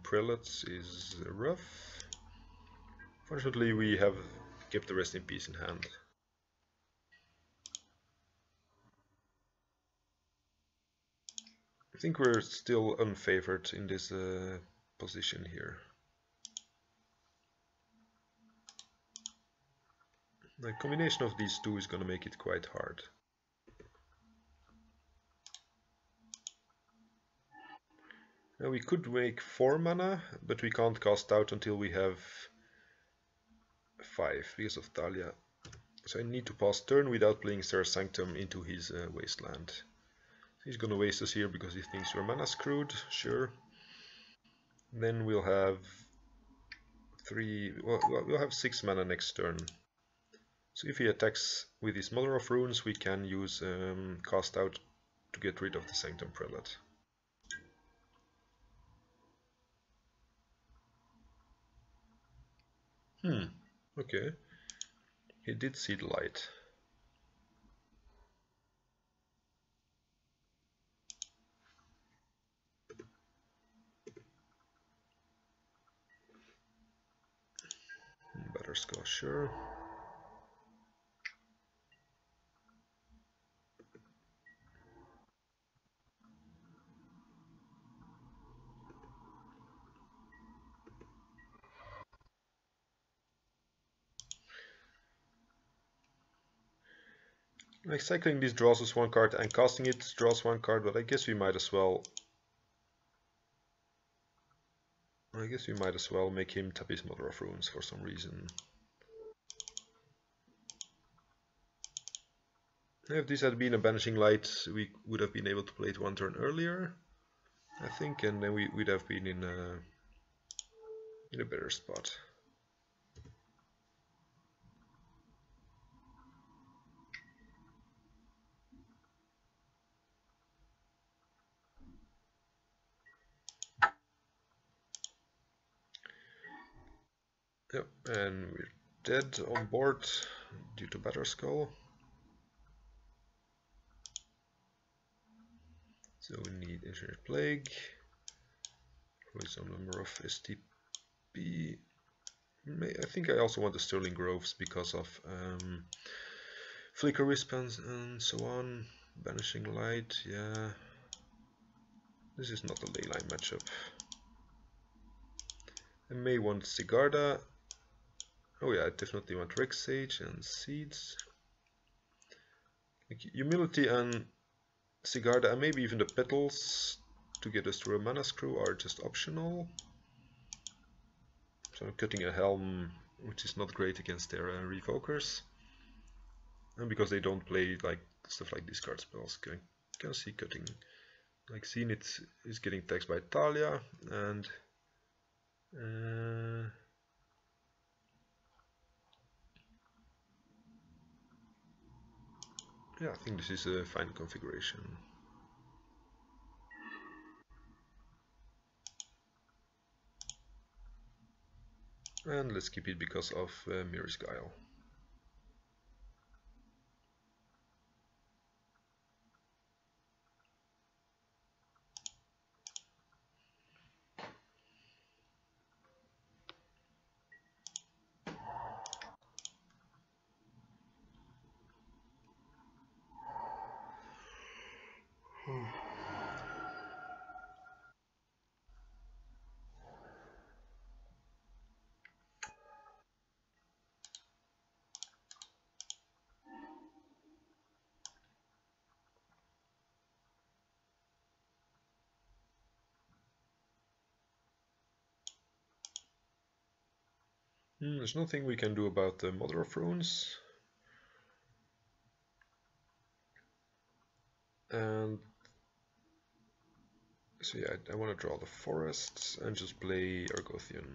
Speaker 1: Prelates is rough. Fortunately, we have kept the Rest in Peace in hand. I think we're still unfavored in this position here. The combination of these two is going to make it quite hard. Now we could make 4 mana, but we can't cast out until we have 5 because of Thalia. So I need to pass turn without playing Serra Sanctum into his wasteland. He's gonna waste us here because he thinks we're mana screwed, sure. Then we'll have 6 mana next turn. So if he attacks with his Mother of Runes, we can use cast out to get rid of the Sanctum Prelate. Okay. He did see the light. Butterscotch, sure. Like cycling this draws us 1 card and casting it draws 1 card, but I guess we might as well make him tap his Mother of Runes for some reason. If this had been a Banishing Light, we would have been able to play it 1 turn earlier, I think, and then we would have been in a better spot. Yep, and we're dead on board due to Batterskull. So we need Engineered Plague, probably some number of STP. I think I also want the Sterling Groves because of Flicker Wisp and so on. Banishing Light, yeah. This is not a leyline matchup. I may want Sigarda. Oh yeah, I definitely want Rex Sage and Seeds. Like Humility and Sigarda, and maybe even the Petals to get us through a Mana Screw are just optional. So I'm cutting a Helm, which is not great against their Revokers. And because they don't play like stuff like discard spells, can see cutting. Like Zenith is getting taxed by Talia, and yeah, I think this is a fine configuration. And let's keep it because of Mirror's Guile. There's nothing we can do about the Mother of Runes. And so yeah, I want to draw the forests and just play Argothian.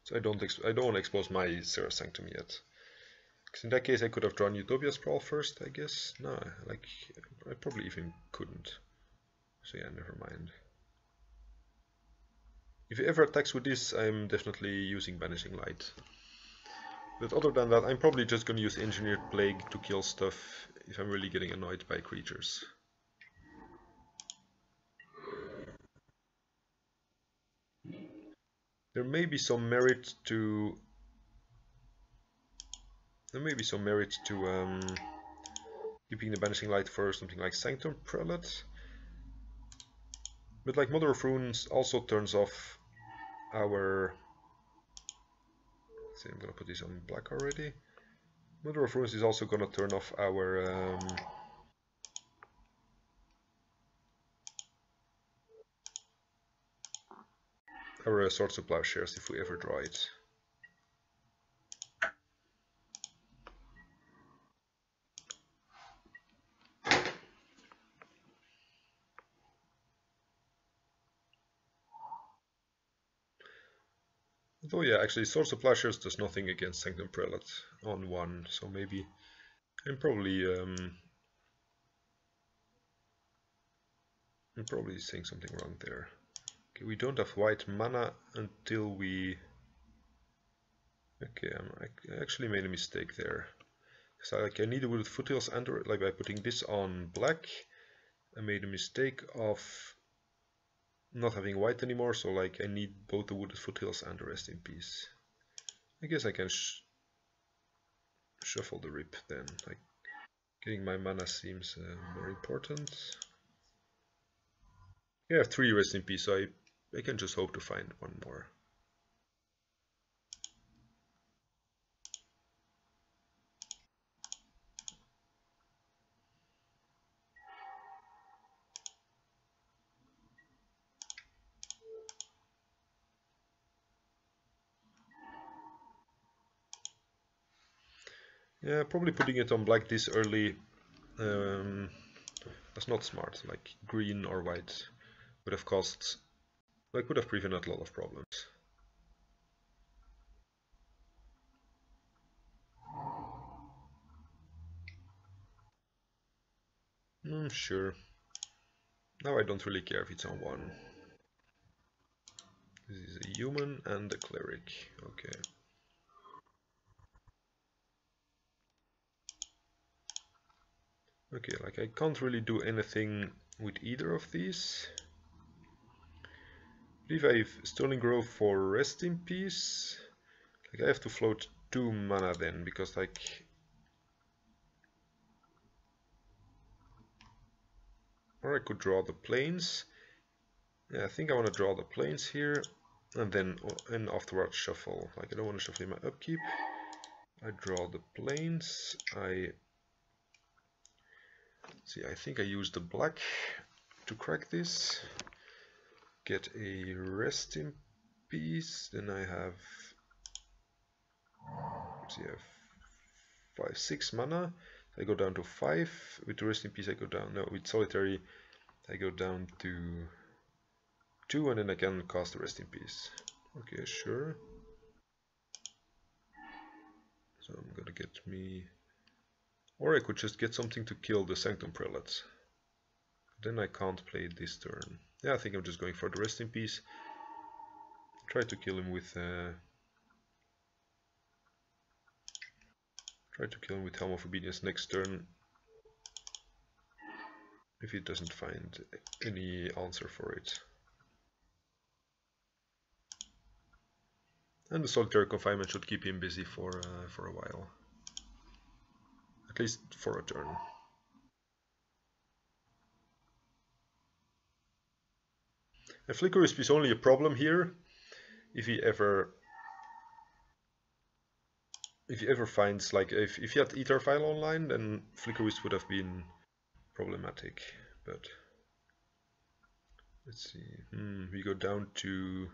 Speaker 1: So I don't want to expose my Serra Sanctum yet. Because in that case I could have drawn Utopia Sprawl first, I guess. No, like I probably even couldn't. So yeah, never mind. If he ever attacks with this, I'm definitely using Banishing Light. But other than that, I'm probably just gonna use Engineered Plague to kill stuff if I'm really getting annoyed by creatures. There may be some merit to keeping the Banishing Light for something like Sanctum Prelate. But like Mother of Runes also turns off our... See, I'm gonna put this on black already. Mother of Runes is also gonna turn off our Swords of Plowshares if we ever draw it. Though yeah, actually Swords of Plowshares does nothing against Sanctum Prelate on 1, so maybe I'm probably saying something wrong there. Okay, we don't have white mana until we... Okay, I actually made a mistake there. So like I need a Wooded Foothills and like by putting this on black, I made a mistake of not having white anymore, so like I need both the Wooded Foothills and the Rest in Peace. I guess I can shuffle the rip then. Like getting my mana seems more important. I have 3 Rest in Peace, so I can just hope to find one more. Yeah, probably putting it on black this early was not smart. Like green or white would have caused, like would have prevented a lot of problems. Sure. Now I don't really care if it's on 1. This is a human and a cleric. Okay. Okay, like I can't really do anything with either of these. But if I have Stoning Grove for Rest in Peace, like I have to float 2 mana then, because like... Or I could draw the plains. Yeah, I think I want to draw the plains here, and then afterwards shuffle. Like I don't want to shuffle in my upkeep. I draw the planes. I think I use the black to crack this. Get a rest in peace. Then I have, see, I have 5, 6 mana. I go down to 5. With the rest in peace, I go down. No, with solitary, I go down to 2, and then I can cast the rest in peace. Okay, sure. So I'm gonna get me, or I could just get something to kill the Sanctum Prelates. Then I can't play it this turn. Yeah, I think I'm just going for the rest in peace. Try to kill him with Helm of Obedience next turn, if he doesn't find any answer for it. And the solitary confinement should keep him busy for a while, at least for a turn. And Flicker Wisp is only a problem here if he ever finds, like, if he had Etherfile online, then Flicker Wisp would have been problematic. But let's see. We go down to,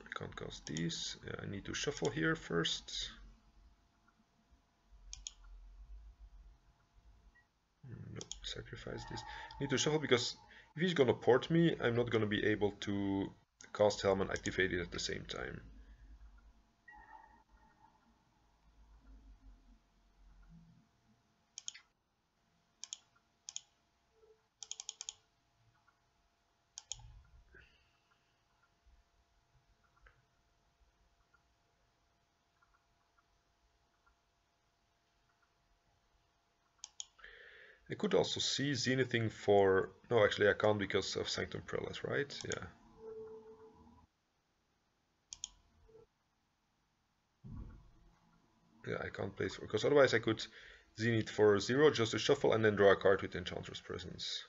Speaker 1: I can't cast these. Yeah, I need to shuffle here first. No, sacrifice this. Need to shuffle because if he's gonna port me, I'm not gonna be able to cast Helm and activate it at the same time. I could also see Zenithing for... No, actually I can't because of Sanctum Prelate, right? Yeah. Yeah, I can't play it for... Because otherwise I could Zenith for 0 just to shuffle and then draw a card with Enchantress Presence.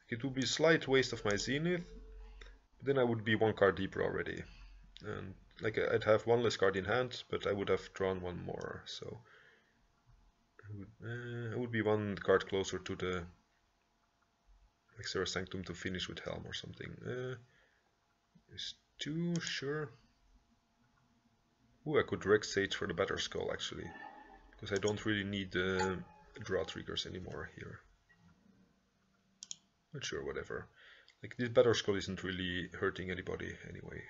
Speaker 1: It would be a slight waste of my Zenith, but then I would be 1 card deeper already. And like I'd have 1 less card in hand, but I would have drawn 1 more, so... I would be 1 card closer to the Exera Sanctum to finish with Helm or something. Is 2, sure. Ooh, I could Rex Sage for the Better Skull actually, because I don't really need draw triggers anymore here. But sure, whatever. Like, this Better Skull isn't really hurting anybody anyway.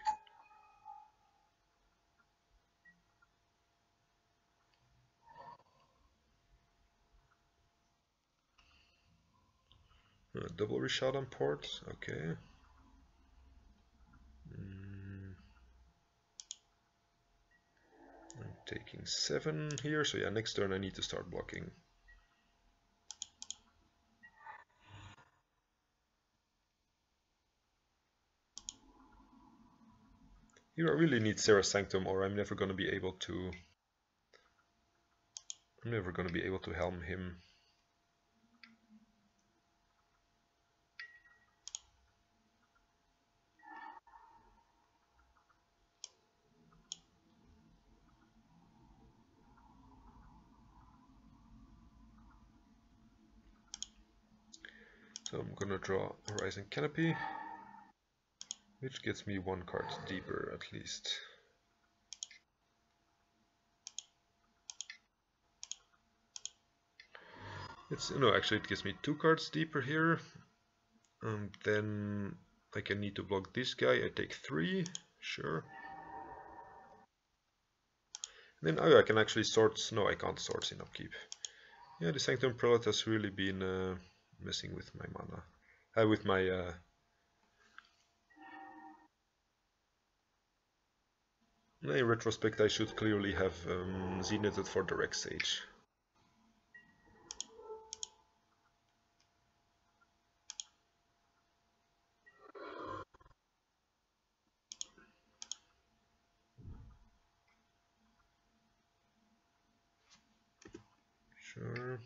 Speaker 1: Double Reshot on port, okay. I'm taking 7 here, so yeah, next turn I need to start blocking. Here I really need Serra Sanctum, or I'm never gonna be able to helm him. So I'm gonna draw Horizon Canopy, which gets me 1 card deeper at least. No, actually it gives me 2 cards deeper here. And then I can need to block this guy. I take 3, sure. And then I can actually sort. No, I can't sort in upkeep. Yeah, the Sanctum Prelate has really been messing with my mana. With my in retrospect, I should clearly have Zenithed for the Rex Sage. Sure.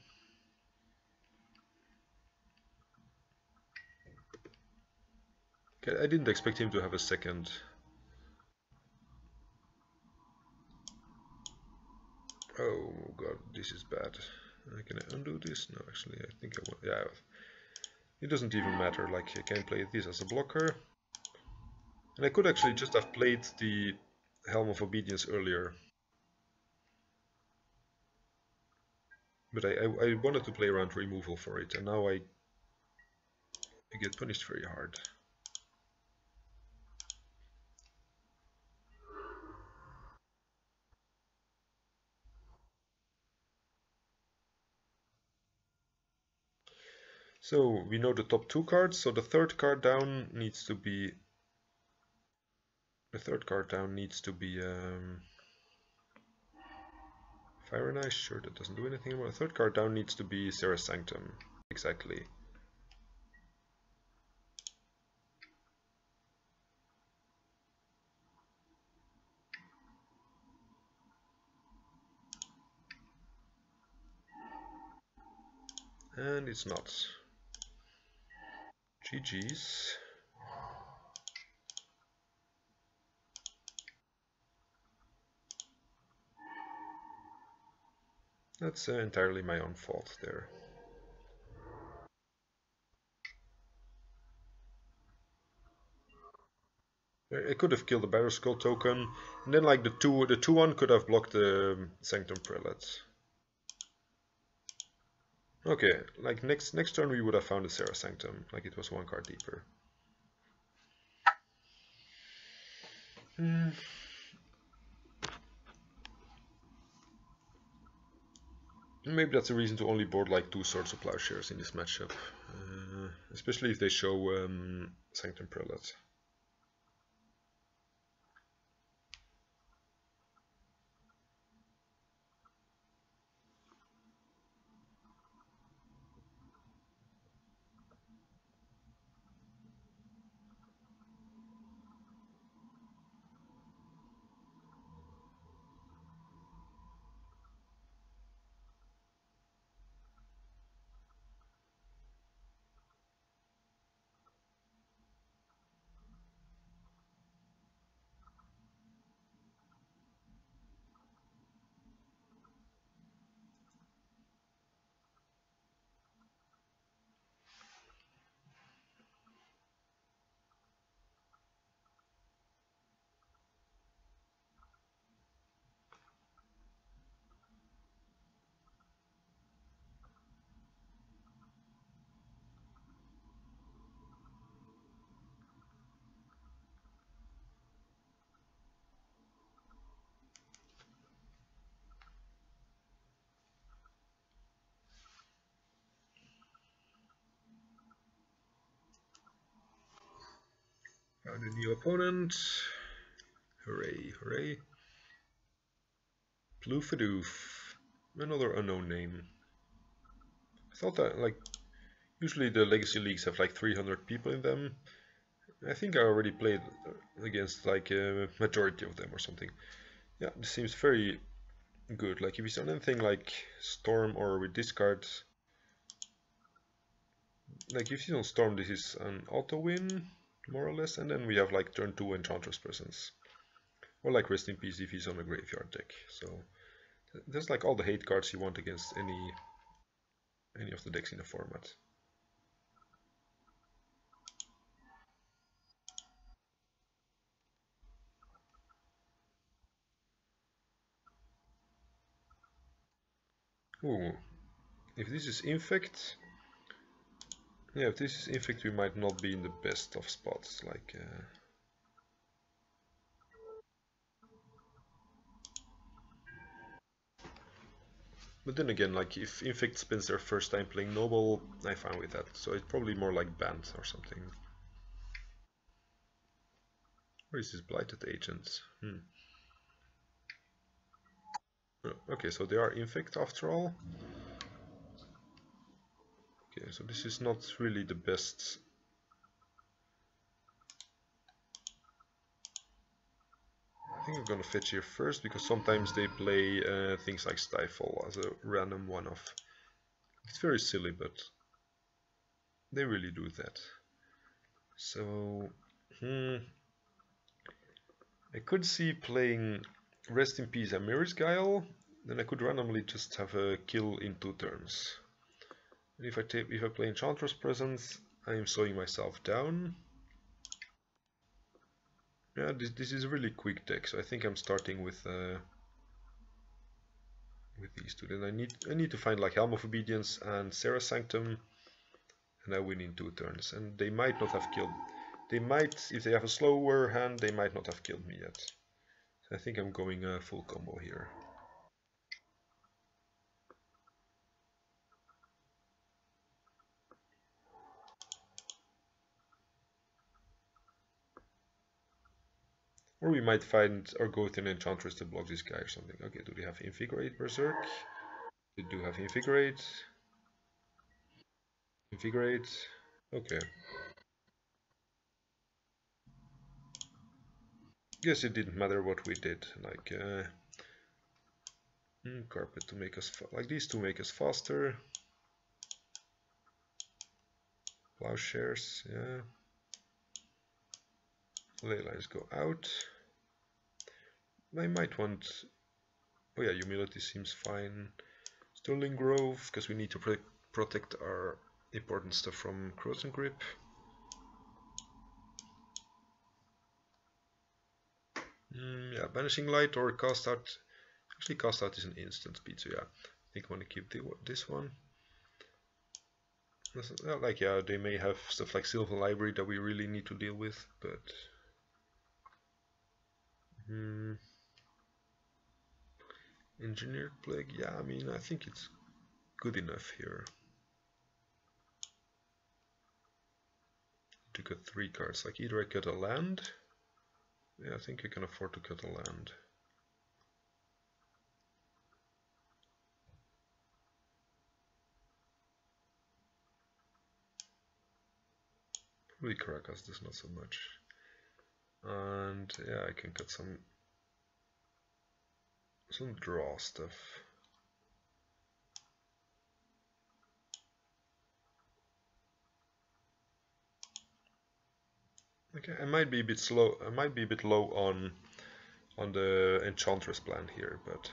Speaker 1: Okay, I didn't expect him to have a second. god, this is bad. Can I undo this? No, actually, I think I will. Yeah, it doesn't even matter. Like, I can play this as a blocker. And I could actually just have played the Helm of Obedience earlier. But I wanted to play around removal for it, and now I get punished very hard. So we know the top two cards, so the third card down needs to be Fire and Ice. Sure, that doesn't do anything anymore. The third card down needs to be Serra's Sanctum. Exactly. And it's not. GG's. That's entirely my own fault there. I could have killed the Battle Skull token, and then like the 2/1 could have blocked the Sanctum Prelates. Okay, like next turn we would have found the Serra Sanctum, like it was one card deeper. Maybe that's a reason to only board like 2 Swords of Plowshares in this matchup, especially if they show Sanctum Prelate. Found a new opponent. Hooray, hooray. Ploofadoof. Another unknown name. I thought that, like, usually the Legacy Leagues have like 300 people in them. I think I already played against like a majority of them or something. Yeah, this seems very good. Like if he's on anything like Storm or with discards, like if he's on Storm, this is an auto win, more or less, and then we have like turn 2 Enchantress presence. Or like Rest in Peace if he's on a graveyard deck. So there's like all the hate cards you want against any of the decks in the format. Ooh, if this is Infect, yeah, if this is Infect, we might not be in the best of spots. Like, but then again, like if Infect spends their first time playing Noble, I'm fine with that. So it's probably more like Band or something. Where is this Blighted Agent? Oh, okay, so they are Infect after all. Okay, so this is not really the best. I think I'm gonna fetch here first because sometimes they play things like Stifle as a random one-off. It's very silly, but they really do that. So, I could see playing Rest in Peace Amir's Guile then I could randomly just have a kill in 2 turns. And if I play Enchantress Presence, I am slowing myself down. Yeah, this is a really quick deck, so I think I'm starting with these two. Then I need to find like Helm of Obedience and Serra Sanctum, and I win in 2 turns. And they might not have killed. They might, if they have a slower hand, they might not have killed me yet. So I think I'm going full combo here. Or we might find or go with an Enchantress to block this guy or something. Okay, do they have Invigorate Berserk? They do have Invigorate. Invigorate. Okay. Guess it didn't matter what we did. Like, carpet to make us like these two make us faster. Plowshares, yeah. Ley lines go out. I might want. Oh yeah, humility seems fine. Sterling Grove, because we need to protect our important stuff from Crossing Grip. Yeah, Banishing Light or Cast Out. Actually, Cast Out is an instant speed, so yeah. I think I want to keep this one. Like, yeah, they may have stuff like Sylvan Library that we really need to deal with, but... Engineered Plague, yeah, I mean, I think it's good enough here. To cut 3 cards, like either I cut a land... Yeah, I think I can afford to cut a land. Probably Caracas does not so much. And yeah, I can cut some draw stuff. Okay, I might be a bit slow. I might be a bit low on the Enchantress plan here, but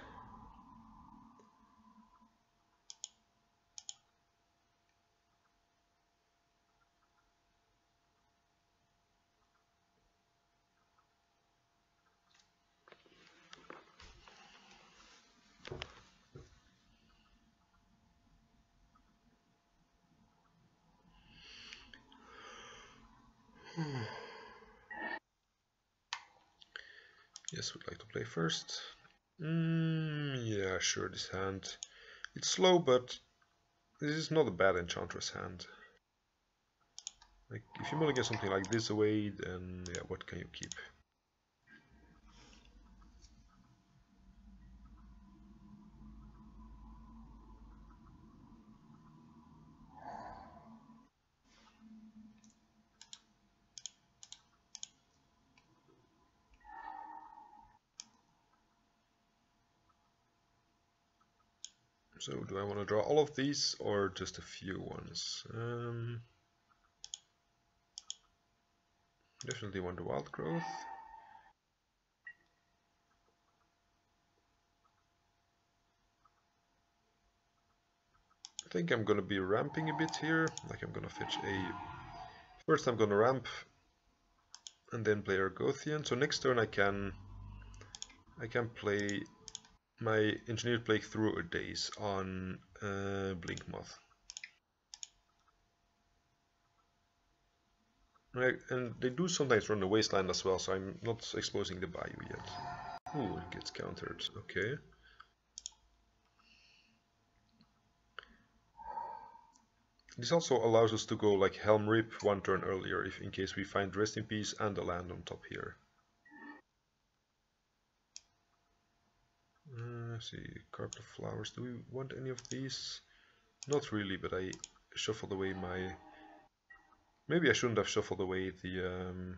Speaker 1: yes, we'd like to play first. Yeah, sure. This hand, it's slow, but this is not a bad Enchantress hand. Like, if you mulligan something like this away, then yeah, what can you keep? So, do I want to draw all of these or just a few ones? Definitely want the Wild Growth. I think I'm gonna be ramping a bit here. Like, I'm gonna fetch a... First I'm gonna ramp and then play Argothian. So next turn I can play my Engineered Plague through a Daze on Blink Moth. Right, and they do sometimes run the Wasteland as well, so I'm not exposing the Bayou yet. Ooh, it gets countered, okay. This also allows us to go like Helm Rip 1 turn earlier, if in case we find Rest in Peace and the land on top here. Let's see, Carpet of Flowers, do we want any of these? Not really, but I shuffled away my... Maybe I shouldn't have shuffled away the...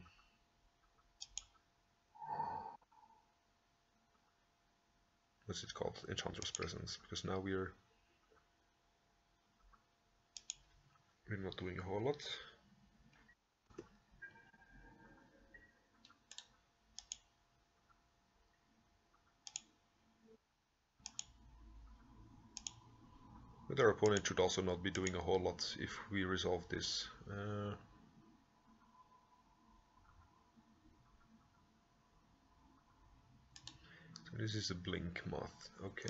Speaker 1: What's it called? Enchantress Presence, because now we're not doing a whole lot. But our opponent should also not be doing a whole lot if we resolve this. So this is a blink moth, okay.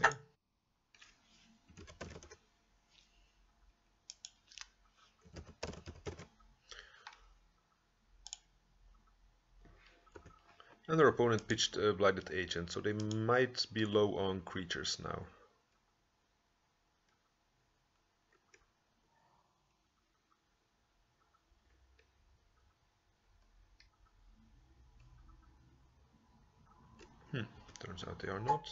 Speaker 1: And our opponent pitched a Blighted Agent, so they might be low on creatures now. Turns out they are not.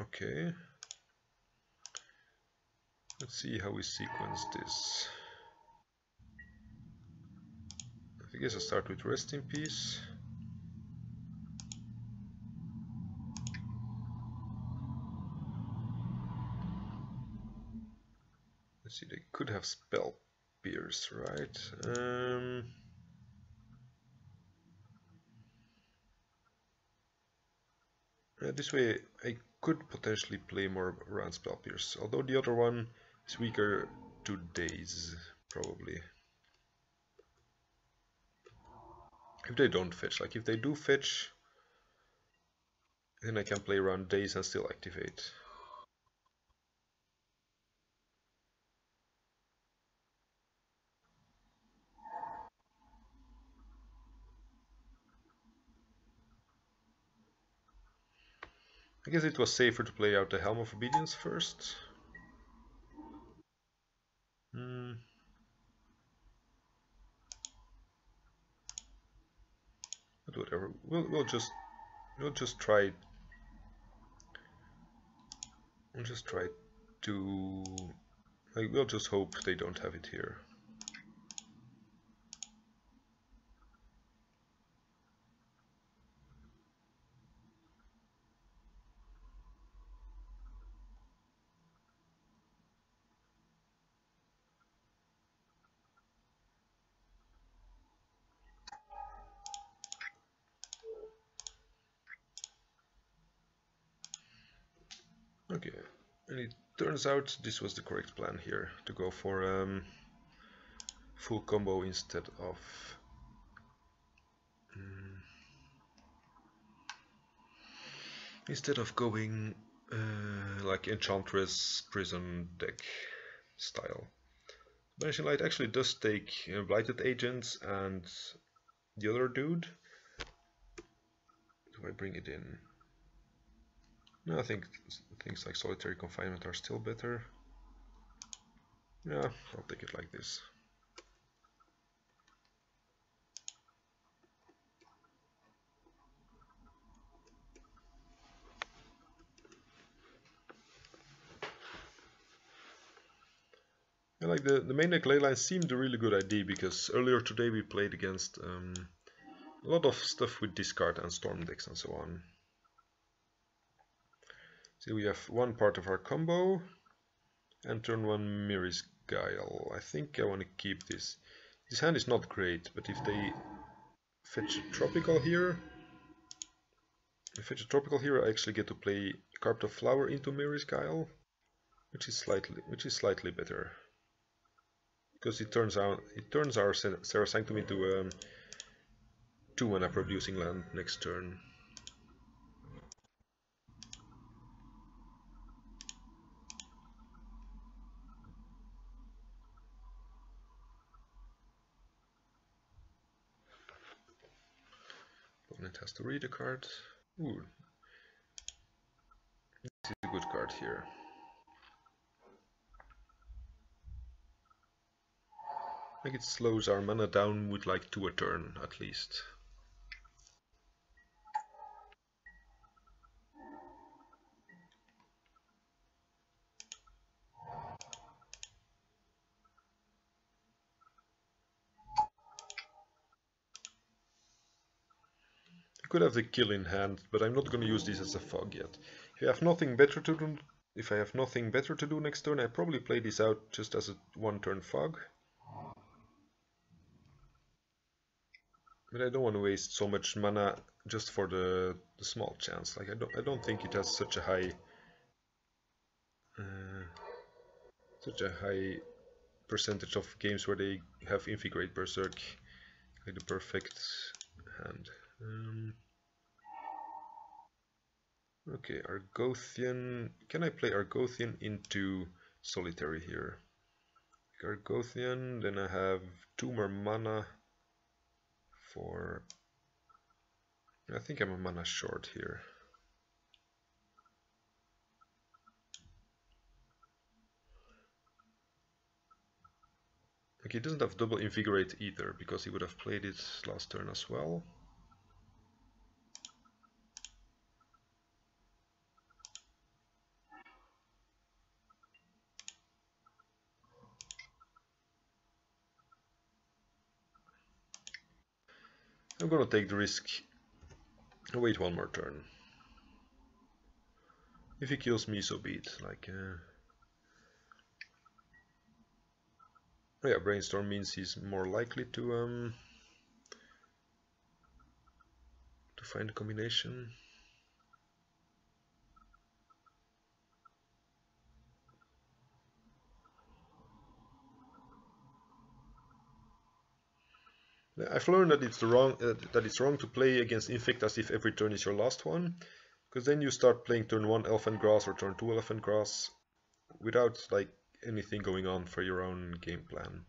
Speaker 1: Okay. Let's see how we sequence this. I guess I'll start with Rest in Peace. Let's see, they could have Spell Pierce, right? This way I could potentially play more around Spell Pierce, although the other one is weaker to Daze, probably. If they don't fetch, like if they do fetch, then I can play around Daze and still activate. I guess it was safer to play out the Helm of Obedience first. But whatever, we'll just try. We'll just try to. Like, we'll just hope they don't have it here. Okay, and it turns out this was the correct plan here, to go for full combo instead of going like Enchantress prison deck style. Banishing Light actually does take Blighted Agents and the other dude. Do I bring it in? No, I think things like Solitary Confinement are still better. Yeah, I'll take it like this. Yeah, like the main deck leyline seemed a really good idea, because earlier today we played against a lot of stuff with discard and storm decks and so on. See, we have one part of our combo, and turn one Mirri's Guile. I think I want to keep this. This hand is not great, but if they fetch a tropical here, I actually get to play Carped of Flower into Mirri's Guile, which is slightly better. Because it turns our Serra Sanctum into 2-mana producing land next turn. Opponent has to read a card. Ooh, this is a good card here. Like, it slows our mana down with like 2 a turn at least. I could have the kill in hand, but I'm not going to use this as a fog yet. If I have nothing better to do next turn, I probably play this out just as a 1-turn fog. But I don't want to waste so much mana just for the small chance. Like I don't think it has uh, such a high percentage of games where they have Infiltrate Berserk, like the perfect hand. Okay, Argothian. Can I play Argothian into Solitary here? Argothian, then I have 2 more mana for... I think I'm a mana short here. Like he doesn't have double Invigorate either, because he would have played it last turn as well. I'm gonna take the risk and wait 1 more turn. If he kills me, so be it. Like, yeah, Brainstorm means he's more likely to find a combination. I've learned that it's wrong to play against Infect as if every turn is your last one, because then you start playing turn 1 Elephant Grass or turn 2 Elephant Grass without like anything going on for your own game plan.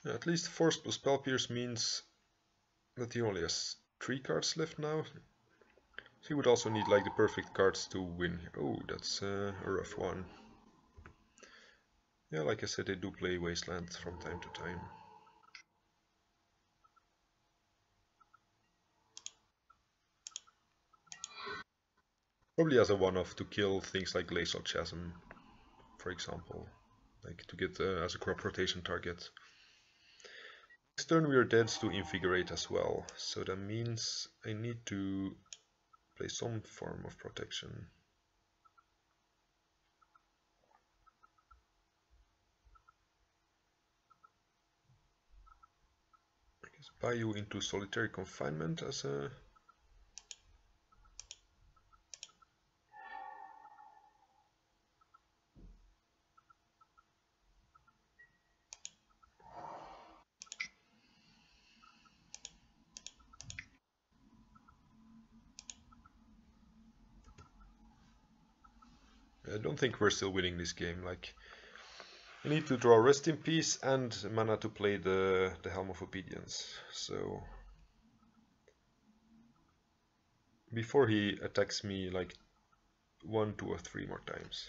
Speaker 1: Yeah, at least Force plus Spell Pierce means that he only has 3 cards left now. So he would also need like the perfect cards to win. Oh, that's a rough one. Yeah, like I said, they do play Wasteland from time to time. Probably as a one-off to kill things like Glacial Chasm, for example. Like to get as a crop rotation target. Next turn we are dead to Invigorate as well, so that means I need to play some form of protection. I guess buy you into Solitary Confinement as a... I don't think we're still winning this game. Like, I need to draw Rest in Peace and mana to play the Helm of Obedience. So before he attacks me like 1, 2 or 3 more times.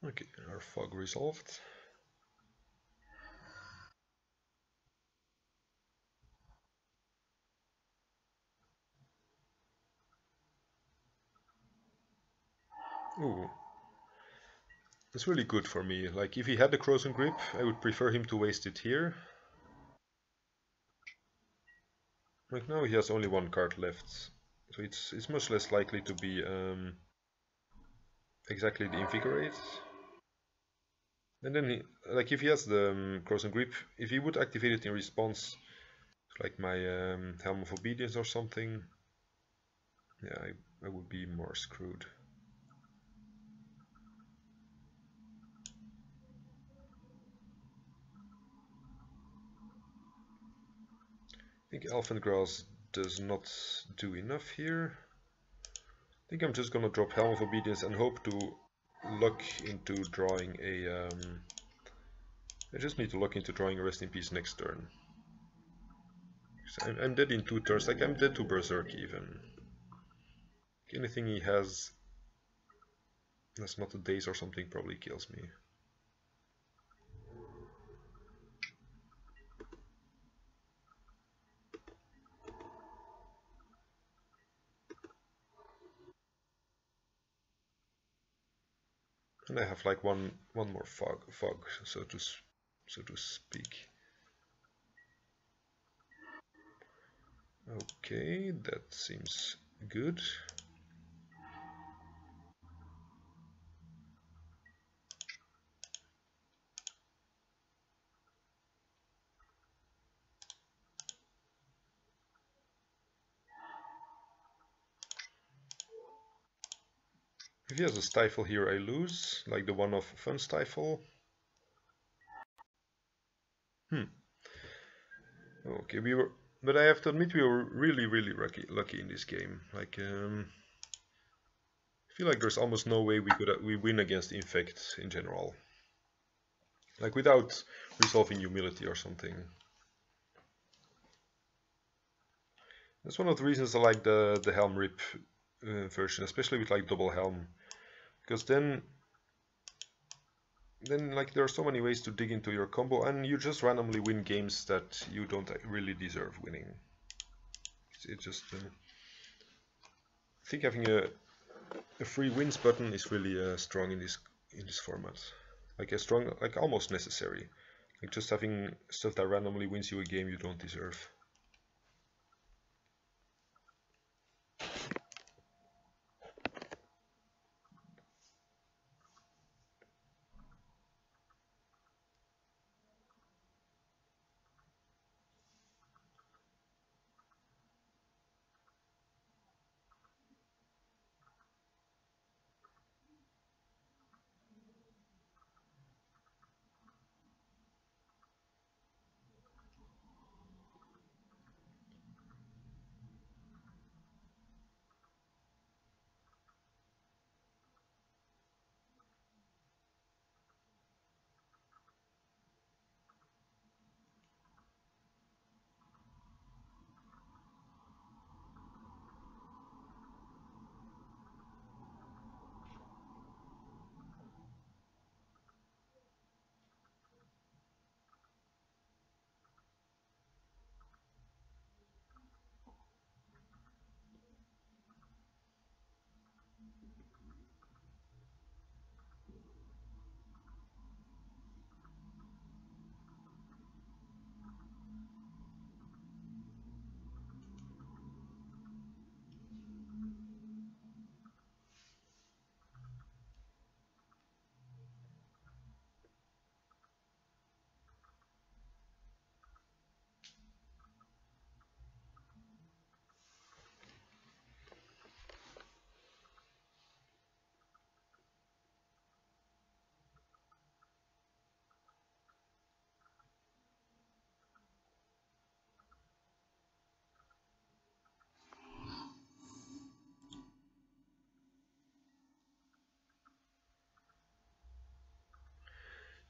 Speaker 1: Okay, our fog resolved. Ooh, that's really good for me. Like, if he had the Frozen Grip, I would prefer him to waste it here. Like, now he has only 1 card left, so it's much less likely to be exactly the Invigorate. And then, like, if he has the Frozen Grip, if he would activate it in response to, like, my Helm of Obedience or something, yeah, I would be more screwed. I think Elfin Grass does not do enough here. I think I'm just gonna drop Helm of Obedience and hope to luck into drawing a... I just need to luck into drawing a Rest in Peace next turn. I'm dead in 2 turns, like I'm dead to Berserk even. Anything he has that's not a Daze or something probably kills me. And I have like one more fog, so to speak. Okay, that seems good. If he has a stifle here, I lose, like the one of Fun Stifle. Okay, but I have to admit we were really lucky in this game. Like, I feel like there's almost no way we win against Infect in general. Like without resolving humility or something. That's one of the reasons I like the Helm Rip version, especially with like double Helm, because then like there are so many ways to dig into your combo, and you just randomly win games that you don't really deserve winning. It's just I think having a free wins button is really strong in this format. Like a strong, like almost necessary. Like just having stuff that randomly wins you a game you don't deserve.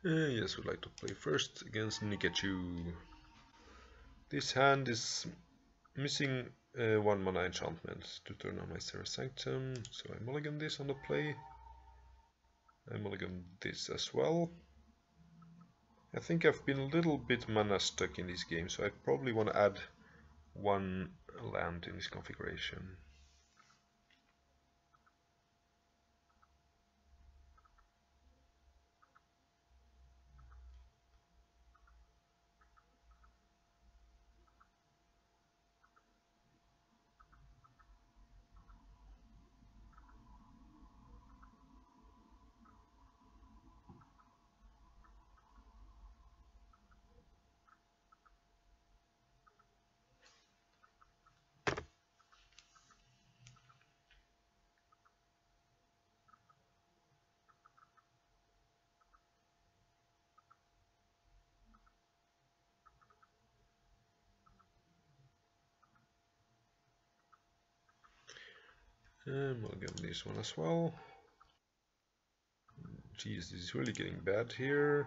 Speaker 1: Yes, we'd like to play first against Nikachu. This hand is missing 1 mana enchantment to turn on my Serra Sanctum, so I mulligan this on the play. I mulligan this as well. I think I've been a little bit mana stuck in this game, so I probably want to add 1 land in this configuration. Mulligan this one as well. Geez, this is really getting bad here.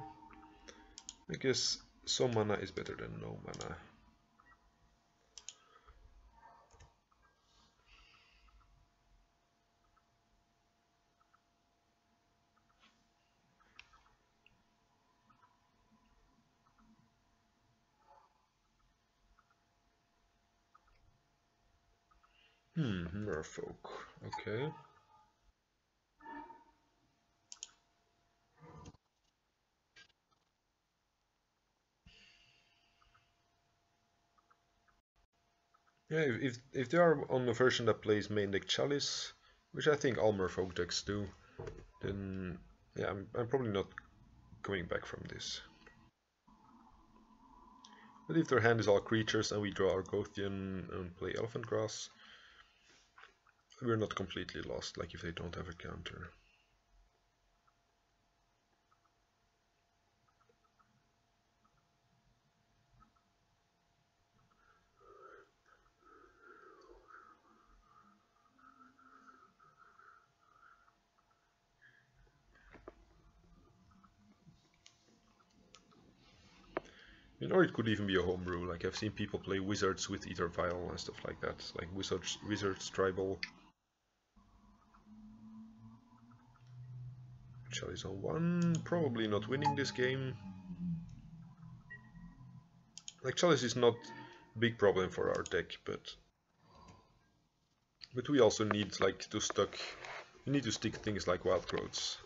Speaker 1: I guess some mana is better than no mana. Merfolk. Okay. Yeah, if they are on a version that plays main deck Chalice, which I think all Merfolk decks do, then yeah, I'm probably not coming back from this. But if their hand is all creatures and we draw our Gothian and play Elephant Grass, we're not completely lost, like if they don't have a counter. Or it could even be a homebrew, like I've seen people play Wizards with Ether Vial and stuff like that, like Wizards Tribal. Chalice on 1, probably not winning this game. Like Chalice is not a big problem for our deck, but we also need like we need to stick things like Wild Growths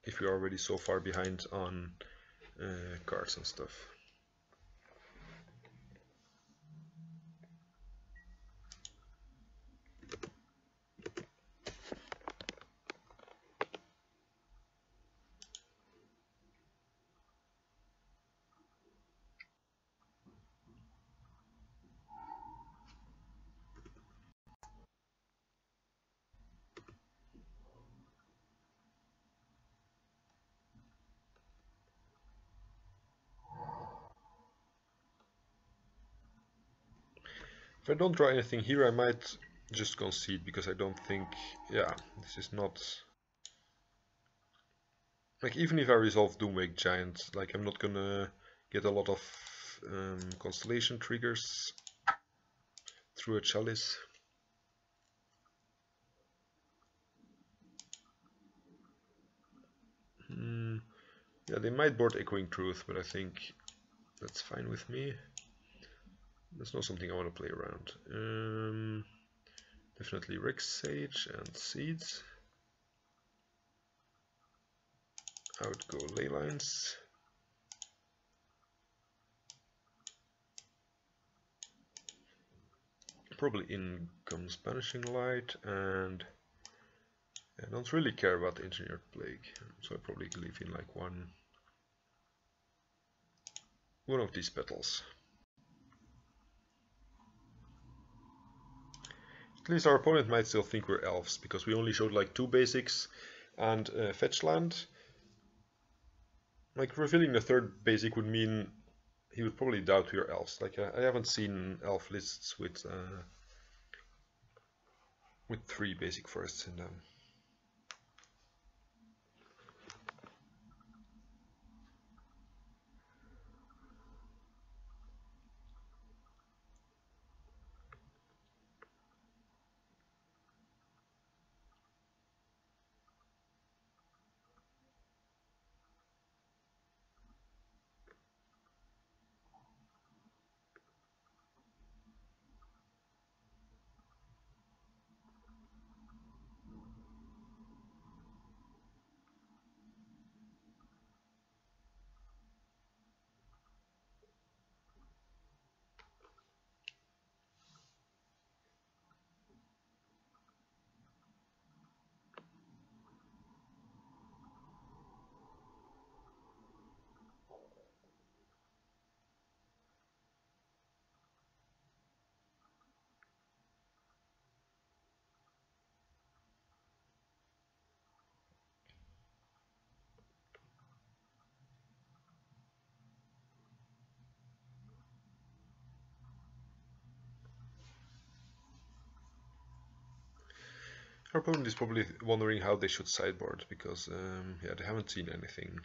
Speaker 1: if we are already so far behind on cards and stuff. If I don't draw anything here, I might just concede because I don't think, yeah, this is not like, even if I resolve Doomwake Giant, like I'm not gonna get a lot of constellation triggers through a Chalice. Yeah, they might board Echoing Truth, but I think that's fine with me. That's not something I want to play around. Definitely Rex Sage and Seeds. I would go Ley Lines. Probably in comes Banishing Light, and I don't really care about the Engineered Plague, so I probably leave in like one of these petals. At least our opponent might still think we're elves, because we only showed like 2 basics and fetch land. Like revealing the 3rd basic would mean he would probably doubt we're elves. Like I haven't seen elf lists with 3 basic forests in them. Our opponent is probably wondering how they should sideboard, because yeah, they haven't seen anything.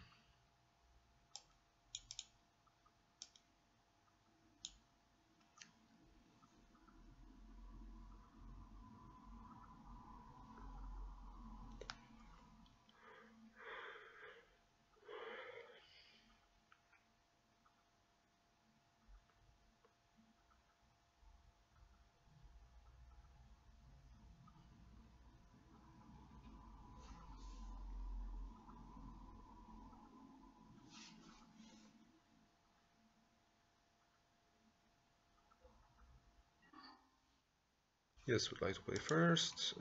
Speaker 1: Yes, would like to play first.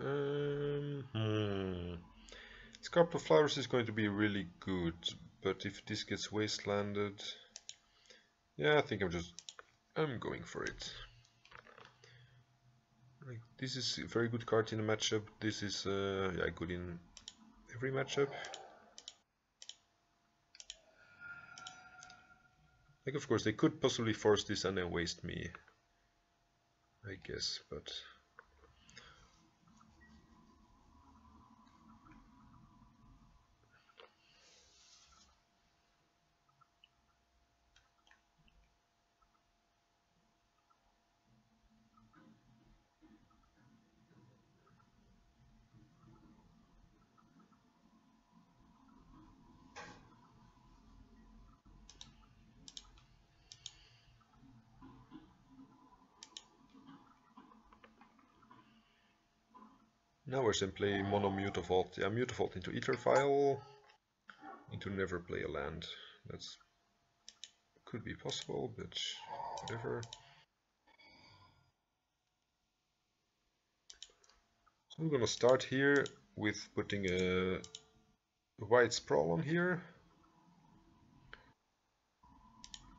Speaker 1: Scarp of Flowers is going to be really good, but if this gets wastelanded, yeah, I think I'm going for it. Like, this is a very good card in a matchup. This is yeah, good in every matchup. Like, of course, they could possibly force this and then waste me, I guess, but now we're simply mono Mutavault. Yeah, Mutavault into Etherfile, into never play a land. That's could be possible, but whatever. So I'm gonna start here with putting a white sprawl on here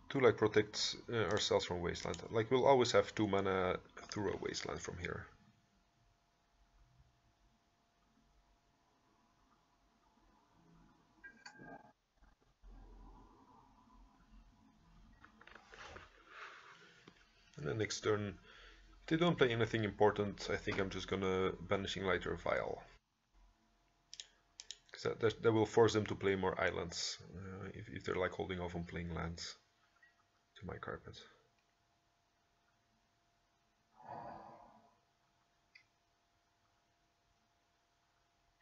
Speaker 1: to like protect ourselves from wasteland. Like we'll always have 2 mana through a wasteland from here. And then next turn, if they don't play anything important, I think I'm just gonna Banishing Light or Vial. Because that will force them to play more islands, if they're like holding off on playing lands to my carpet.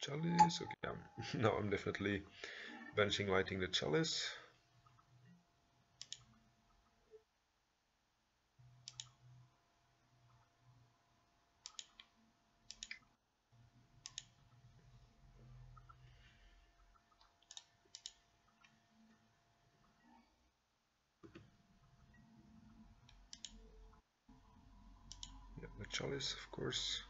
Speaker 1: Chalice, okay, yeah. No, I'm definitely Banishing Lighting the Chalice. Yeah, the Chalice, of course.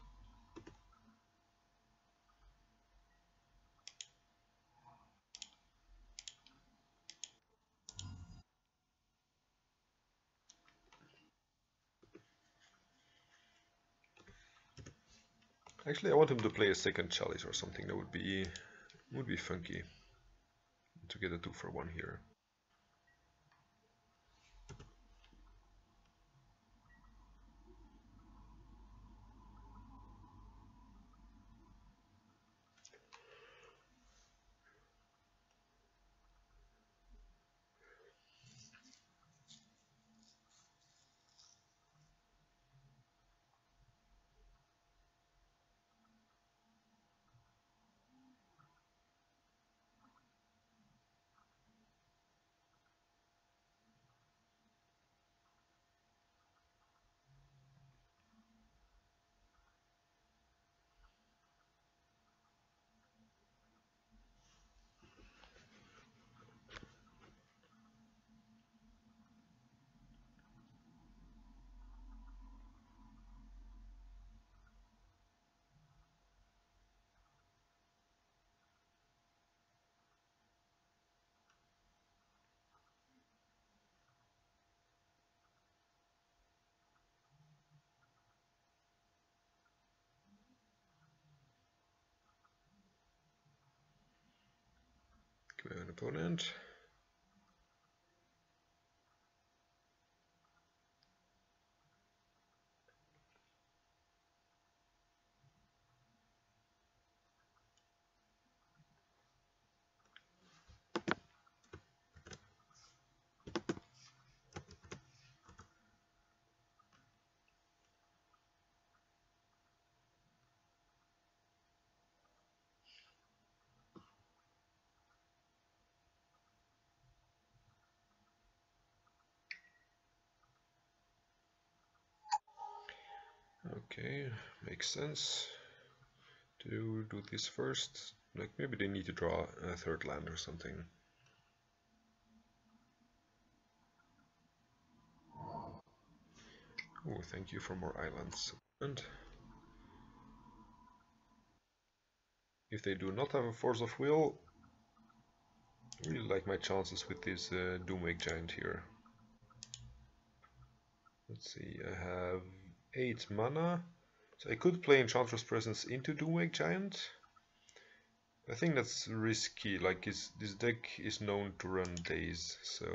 Speaker 1: Actually, I want him to play a second Chalice or something. That would be funky to get a 2-for-1 here. An opponent. Okay, makes sense to do this first. Like maybe they need to draw a 3rd land or something. Oh, thank you for more islands. And If they do not have a Force of Will, I really like my chances with this Doomwake Giant here. Let's see, I have 8 mana, so I could play Enchantress Presence into Doomwake Giant. I think that's risky, like this deck is known to run Daze, so...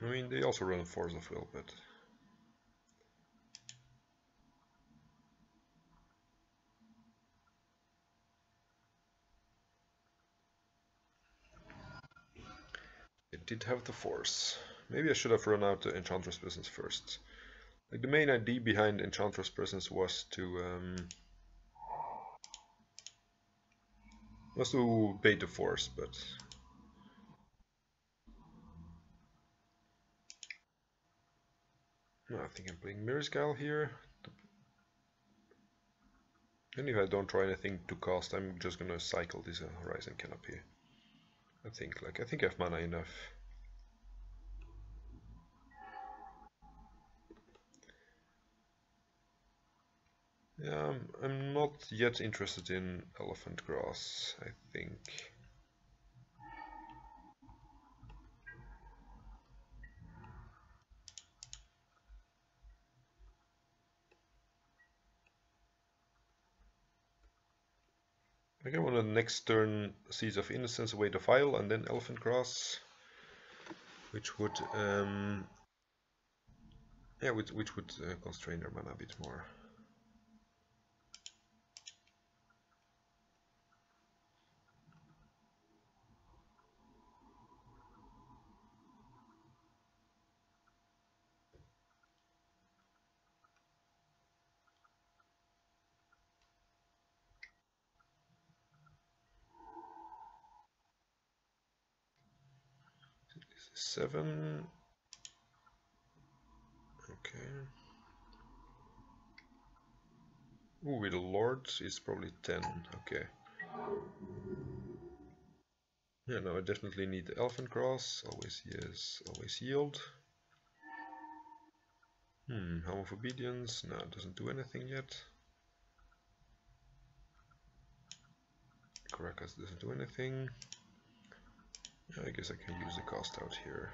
Speaker 1: I mean, they also run Force of Will, but... it did have the Force. Maybe I should have run out the Enchantress Presence first. Like, the main idea behind Enchantress Presence was to bait the Force, but... No, I think I'm playing Mirror's Guile here. And if I don't try anything to cast, I'm just gonna cycle this Horizon Canopy. I think I have mana enough. Yeah, I'm not yet interested in Elephant Grass, I think. Okay, on the next turn, Seeds of Innocence away the file, and then Elephant Grass, which would which would constrain their mana a bit more. This is 7. Okay. Ooh, with a Lord is probably 10. Okay. Yeah, no, I definitely need the Elephant Grass. Always yes, always yield. Helm of Obedience. No, it doesn't do anything yet. Caracas doesn't do anything. Yeah, I guess I can use the cast out here.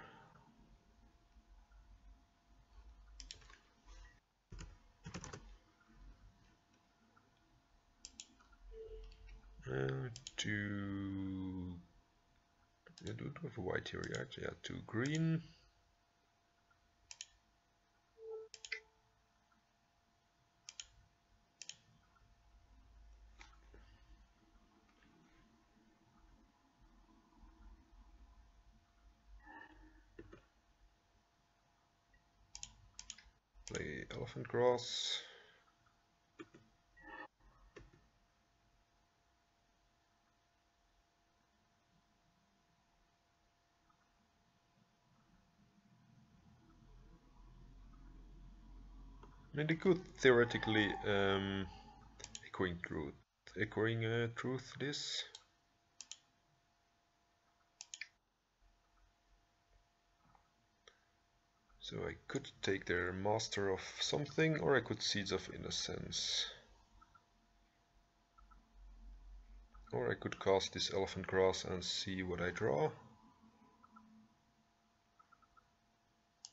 Speaker 1: Yeah, do have a white here, yeah, 2 green. Play Elephant Grass. I mean, they could theoretically echoing truth this. So I could take their Master of something, or I could Seeds of Innocence. Or I could cast this Elephant Grass and see what I draw.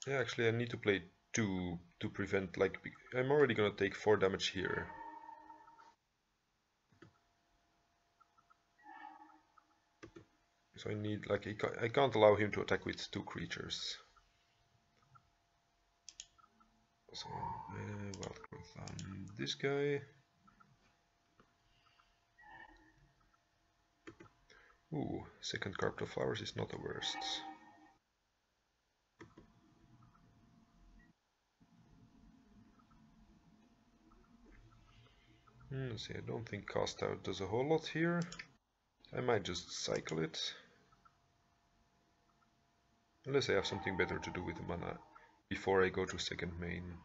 Speaker 1: Yeah, actually I need to play 2 to prevent, like, I'm already gonna take 4 damage here. So I need, like, I can't allow him to attack with 2 creatures. So, Wild Growth on this guy. Ooh, second Carpet of Flowers is not the worst. Let's see, I don't think Cast Out does a whole lot here. I might just cycle it. Unless I have something better to do with the mana before I go to second main.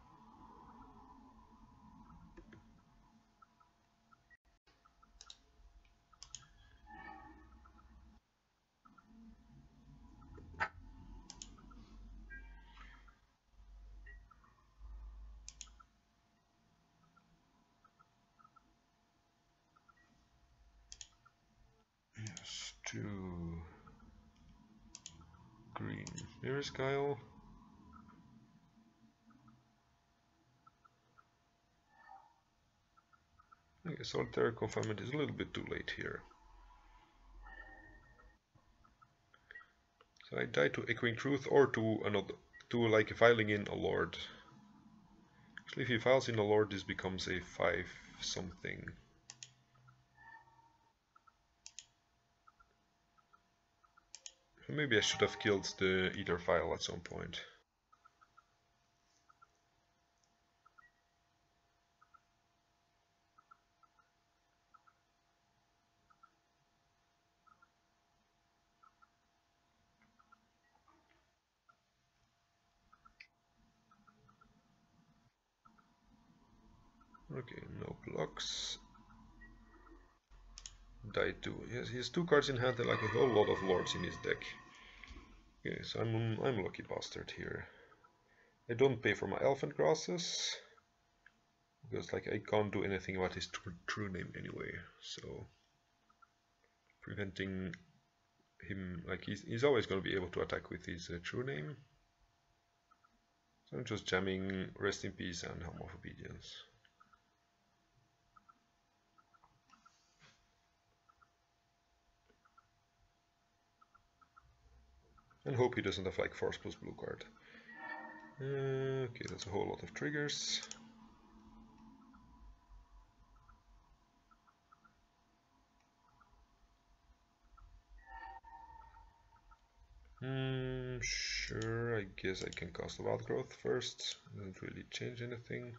Speaker 1: 2 green mirror Guile. Okay, solitary confinement is a little bit too late here. So I die to Echoing Truth or to another, to like filing in a lord. Actually, if he files in a lord, this becomes a 5 something. Maybe I should have killed the Ether file at some point. Okay, no blocks. Die 2. Yes, he has 2 cards in hand and like a whole lot of lords in his deck. Okay, so I'm a lucky bastard here. I don't pay for my elephant grasses because like I can't do anything about his true name anyway. So preventing him, like he's always going to be able to attack with his true name. So I'm just jamming Rest in Peace and Helm of Obedience. And hope he doesn't have like Force plus blue card. Okay, that's a whole lot of triggers. Sure, I guess I can cast Wild Growth first. Doesn't really change anything.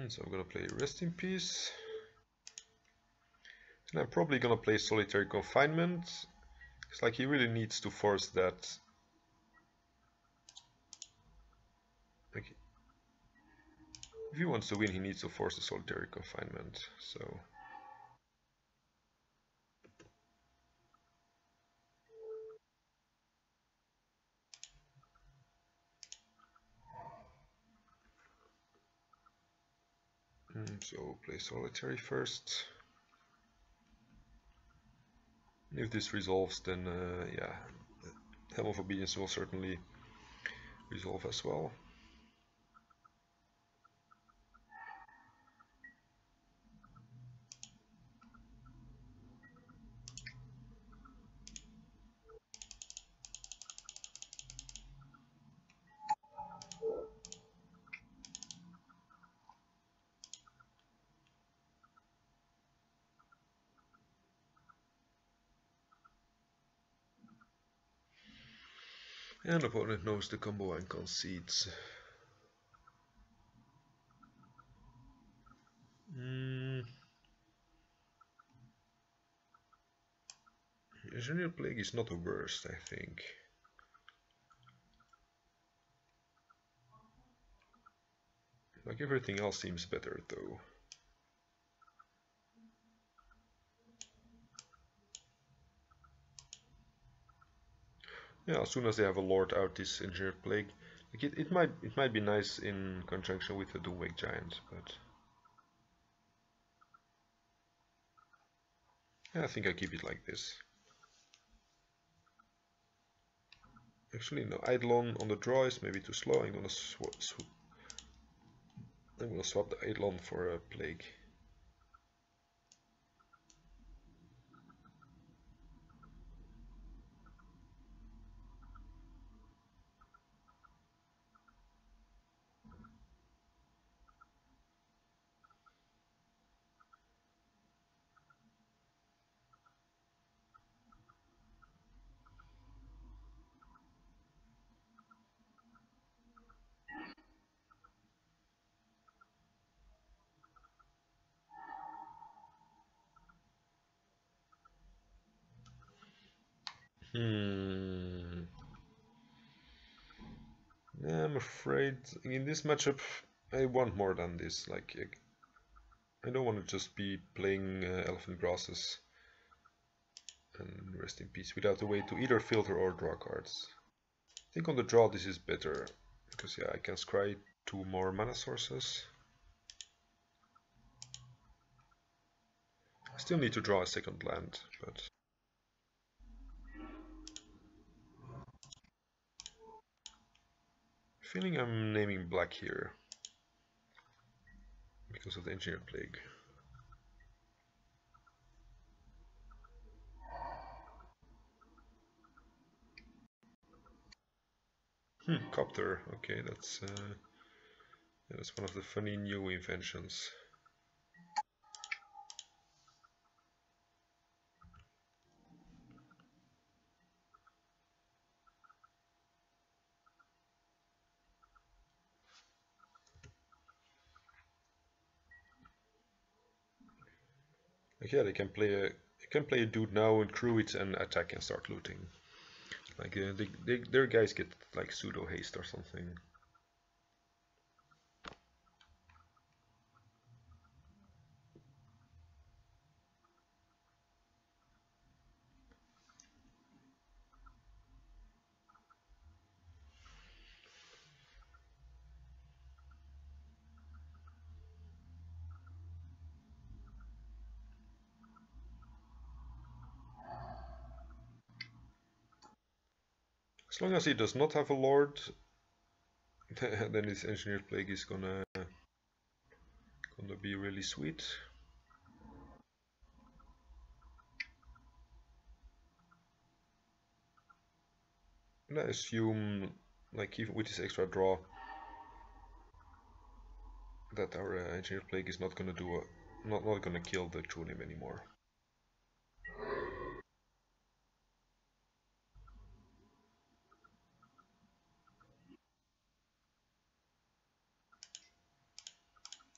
Speaker 1: So I'm gonna play Rest in Peace. And I'm probably gonna play Solitary Confinement. It's like he really needs to force that. Like, if he wants to win, he needs to force the Solitary Confinement. So. So play Solitary first. If this resolves, then yeah, Helm of Obedience will certainly resolve as well. And opponent knows the combo and concedes. Engineer Plague is not the worst, I think. Like everything else seems better though. Yeah, as soon as they have a Lord out, this Engineered Plague, like it might be nice in conjunction with the Doomwake Giant, but yeah, I think I keep it like this. Actually, no, Eidolon on the draw is maybe too slow. I'm gonna swap the Eidolon for a Plague. Hmm. Yeah, I'm afraid in this matchup I want more than this. Like I don't want to just be playing Elephant Grasses and rest in peace without a way to either filter or draw cards. I think on the draw this is better because yeah, I can scry 2 more mana sources. I still need to draw a second land, but feeling I'm naming black here because of the Engineered Plague. Copter. Okay, that's one of the funny new inventions. Like, yeah, they can play a dude now and crew it and attack and start looting. Like their guys get like pseudo haste or something. As long as he does not have a lord, then his Engineered Plague is gonna be really sweet. And I assume, like even with this extra draw, that our Engineered Plague is not gonna not gonna kill the True Name anymore.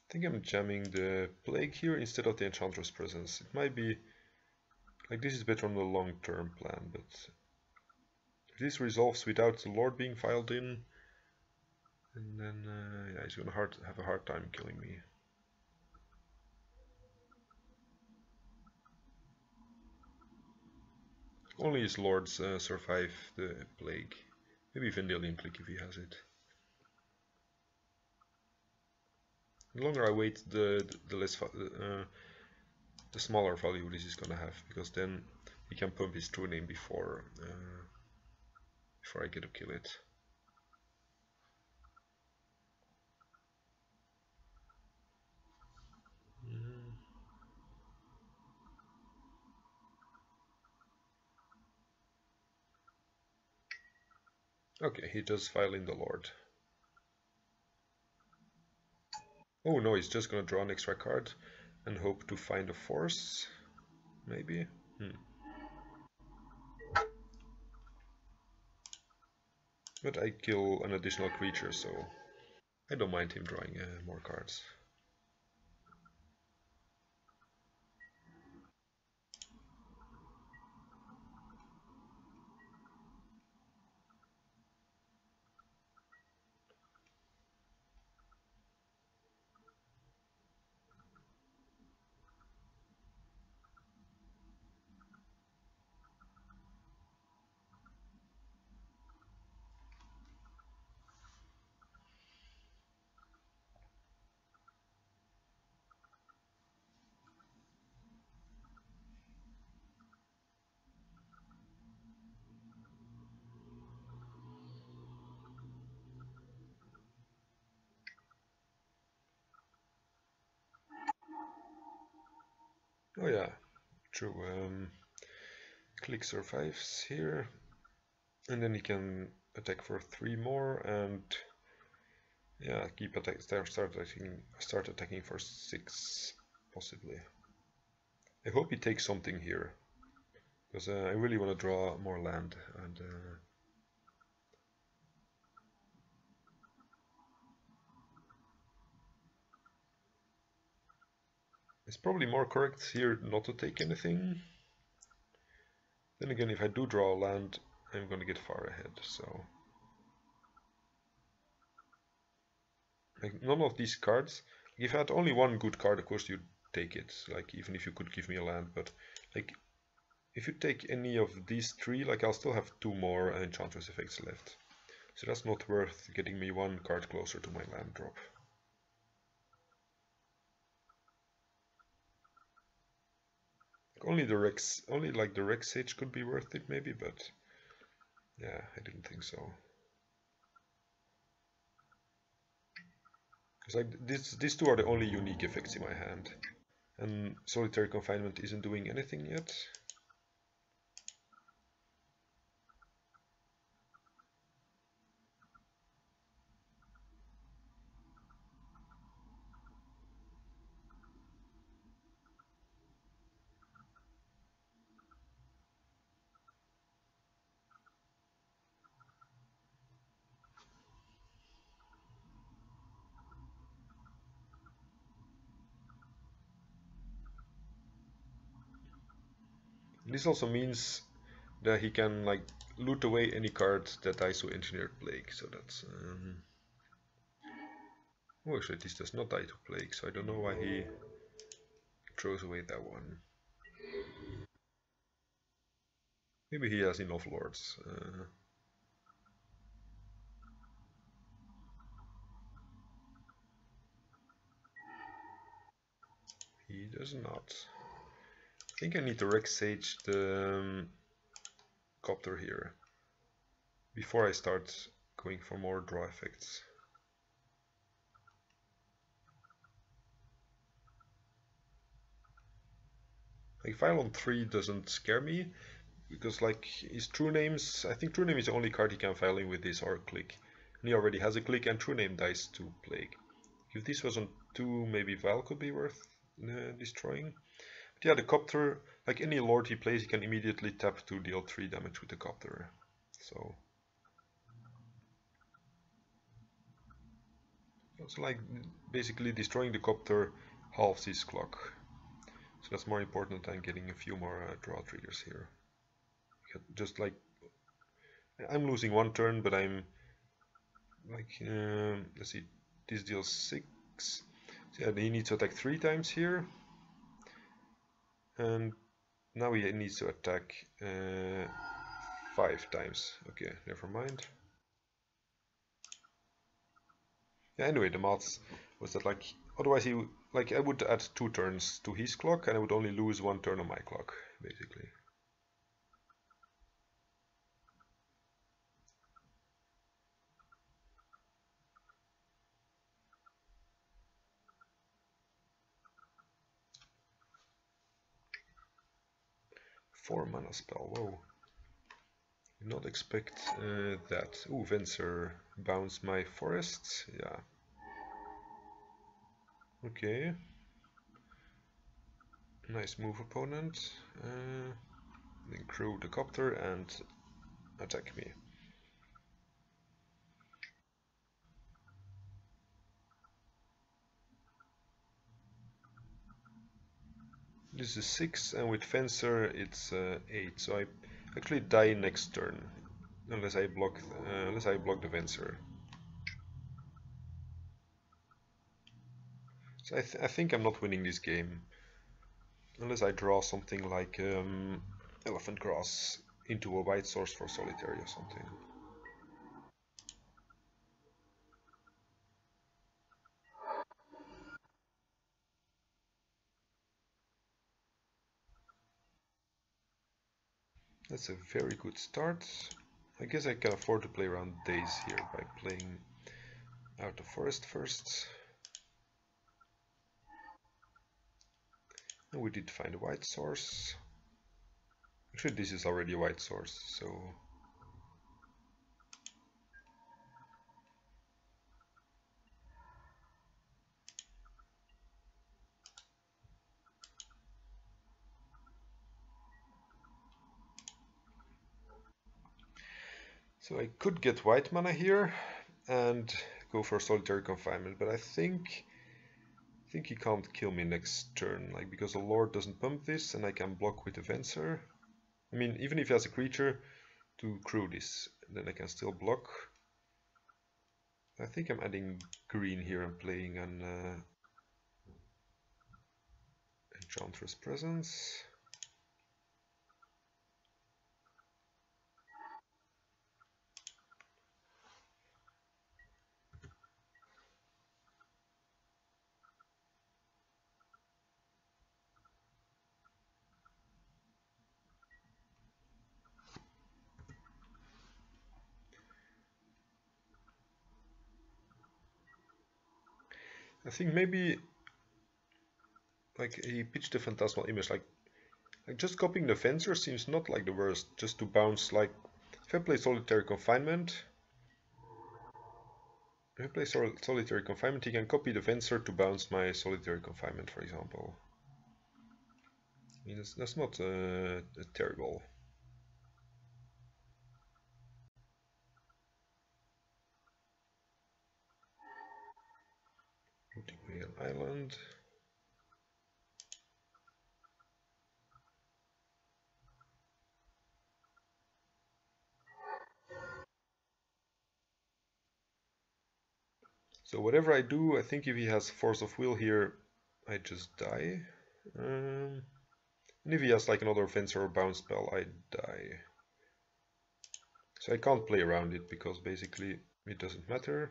Speaker 1: I think I'm jamming the Plague here instead of the Enchantress Presence. It might be like this is better on the long-term plan, but if this resolves without the Lord being filed in, and then yeah, he's gonna have a hard time killing me. Only his lords survive the plague. Maybe Vendilion Click if he has it. The longer I wait, the less the smaller value this is gonna have, because then he can pump his true name before I get to kill it. Okay, he does file in the Lord. Oh no, he's just gonna draw an extra card and hope to find a force, maybe? But I kill an additional creature, so I don't mind him drawing more cards. Oh yeah, true. Click survives here, and then he can attack for 3 more, and yeah, keep attack. Start attacking for 6, possibly. I hope he takes something here, because I really want to draw more land, and it's probably more correct here not to take anything. Then again, if I do draw a land, I'm gonna get far ahead, so... Like, none of these cards... If I had only one good card, of course you'd take it, like, even if you could give me a land, but, like, if you take any of these three, like, I'll still have two more Enchantress effects left. So that's not worth getting me one card closer to my land drop. Only like the Rex Sage could be worth it maybe, but yeah, I didn't think so. Because like these two are the only unique effects in my hand, and Solitary Confinement isn't doing anything yet. This also means that he can like loot away any card that dies to Engineered Plague, so that's... Oh, actually this does not die to Plague, so I don't know why he throws away that one. Maybe he has enough lords. He does not. I think I need to Rex Sage the Copter here before I start going for more draw effects. Like File on 3 doesn't scare me, because like his True Names, I think True Name is the only card he can file in with this or click. And he already has a click and True Name dies to Plague. If this was on 2, maybe Val could be worth destroying. But yeah, the Copter, like any Lord he plays, he can immediately tap to deal 3 damage with the Copter. So it's like basically destroying the Copter halves his clock. So that's more important than getting a few more draw triggers here. Just like I'm losing one turn, but I'm like let's see, this deals 6. So yeah, he needs to attack 3 times here, and now he needs to attack 5 times. Okay, never mind. Yeah, anyway, the maths was that like otherwise he like I would add 2 turns to his clock and I would only lose 1 turn on my clock, basically. Four mana spell, whoa. Did not expect that. Ooh, Venser bounce my forests, yeah. Okay. Nice move, opponent. Then crew the Copter and attack me. This is 6, and with Fencer it's 8, so I actually die next turn, unless I block the Fencer. So I think I'm not winning this game, unless I draw something like Elephant Grass into a white source for Solitary or something. That's a very good start. I guess I can afford to play around days here by playing out the forest first. And we did find a white source. Actually, this is already a white source, so... So I could get white mana here and go for Solitary Confinement, but I think he can't kill me next turn, like because the Lord doesn't pump this and I can block with the Venser. I mean, even if he has a creature to crew this, then I can still block. I think I'm adding green here and playing an Enchantress Presence. I think maybe like he pitched a Phantasmal Image, like just copying the Fencer seems not like the worst, just to bounce, like if I play Solitary Confinement, he can copy the Fencer to bounce my Solitary Confinement, for example. I mean, that's not terrible. Looting me an island. So whatever I do, I think if he has Force of Will here, I just die. And if he has like another Fencer or Bounce spell, I die. So I can't play around it because basically it doesn't matter.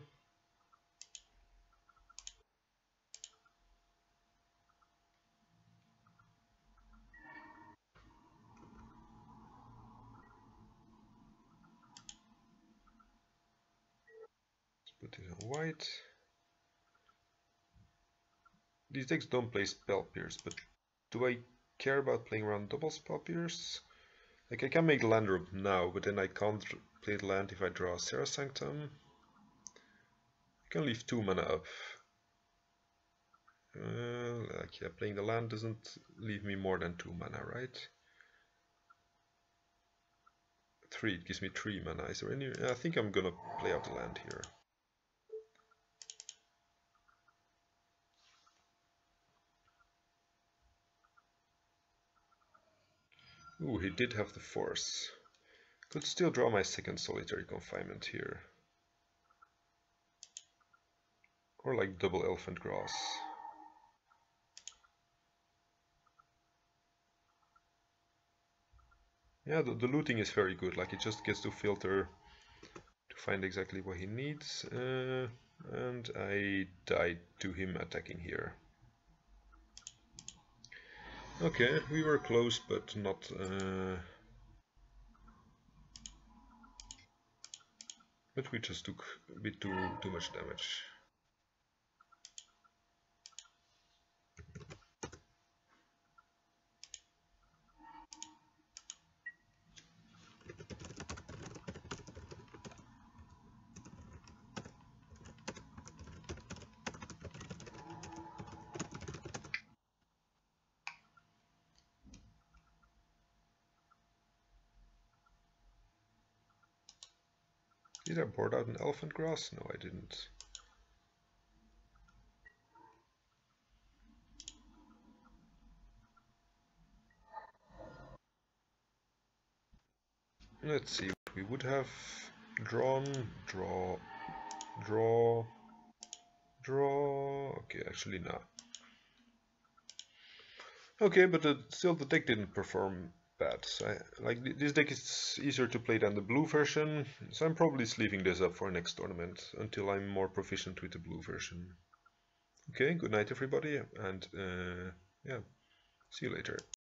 Speaker 1: Let's put it on white. These decks don't play Spell Pierce, but do I care about playing around double Spell Pierce? Like I can make the land drop now, but then I can't play the land if I draw Serra Sanctum. I can leave 2 mana up. Like yeah, playing the land doesn't leave me more than 2 mana, right? 3, it gives me 3 mana. Is there any? I think I'm gonna play out the land here. Ooh, he did have the force. Could still draw my second Solitary Confinement here. Or like double Elephant Grass. Yeah, the looting is very good, like he just gets to filter to find exactly what he needs. And I died to him attacking here. Okay, we were close, but not... but we just took a bit too much damage. Did I board out an Elephant Grass? No, I didn't. Let's see what we would have drawn. Draw. Okay, actually no. Okay, but still the deck didn't perform bad. So this deck is easier to play than the blue version, so I'm probably sleeving this up for next tournament until I'm more proficient with the blue version. Okay, good night everybody, and yeah, see you later.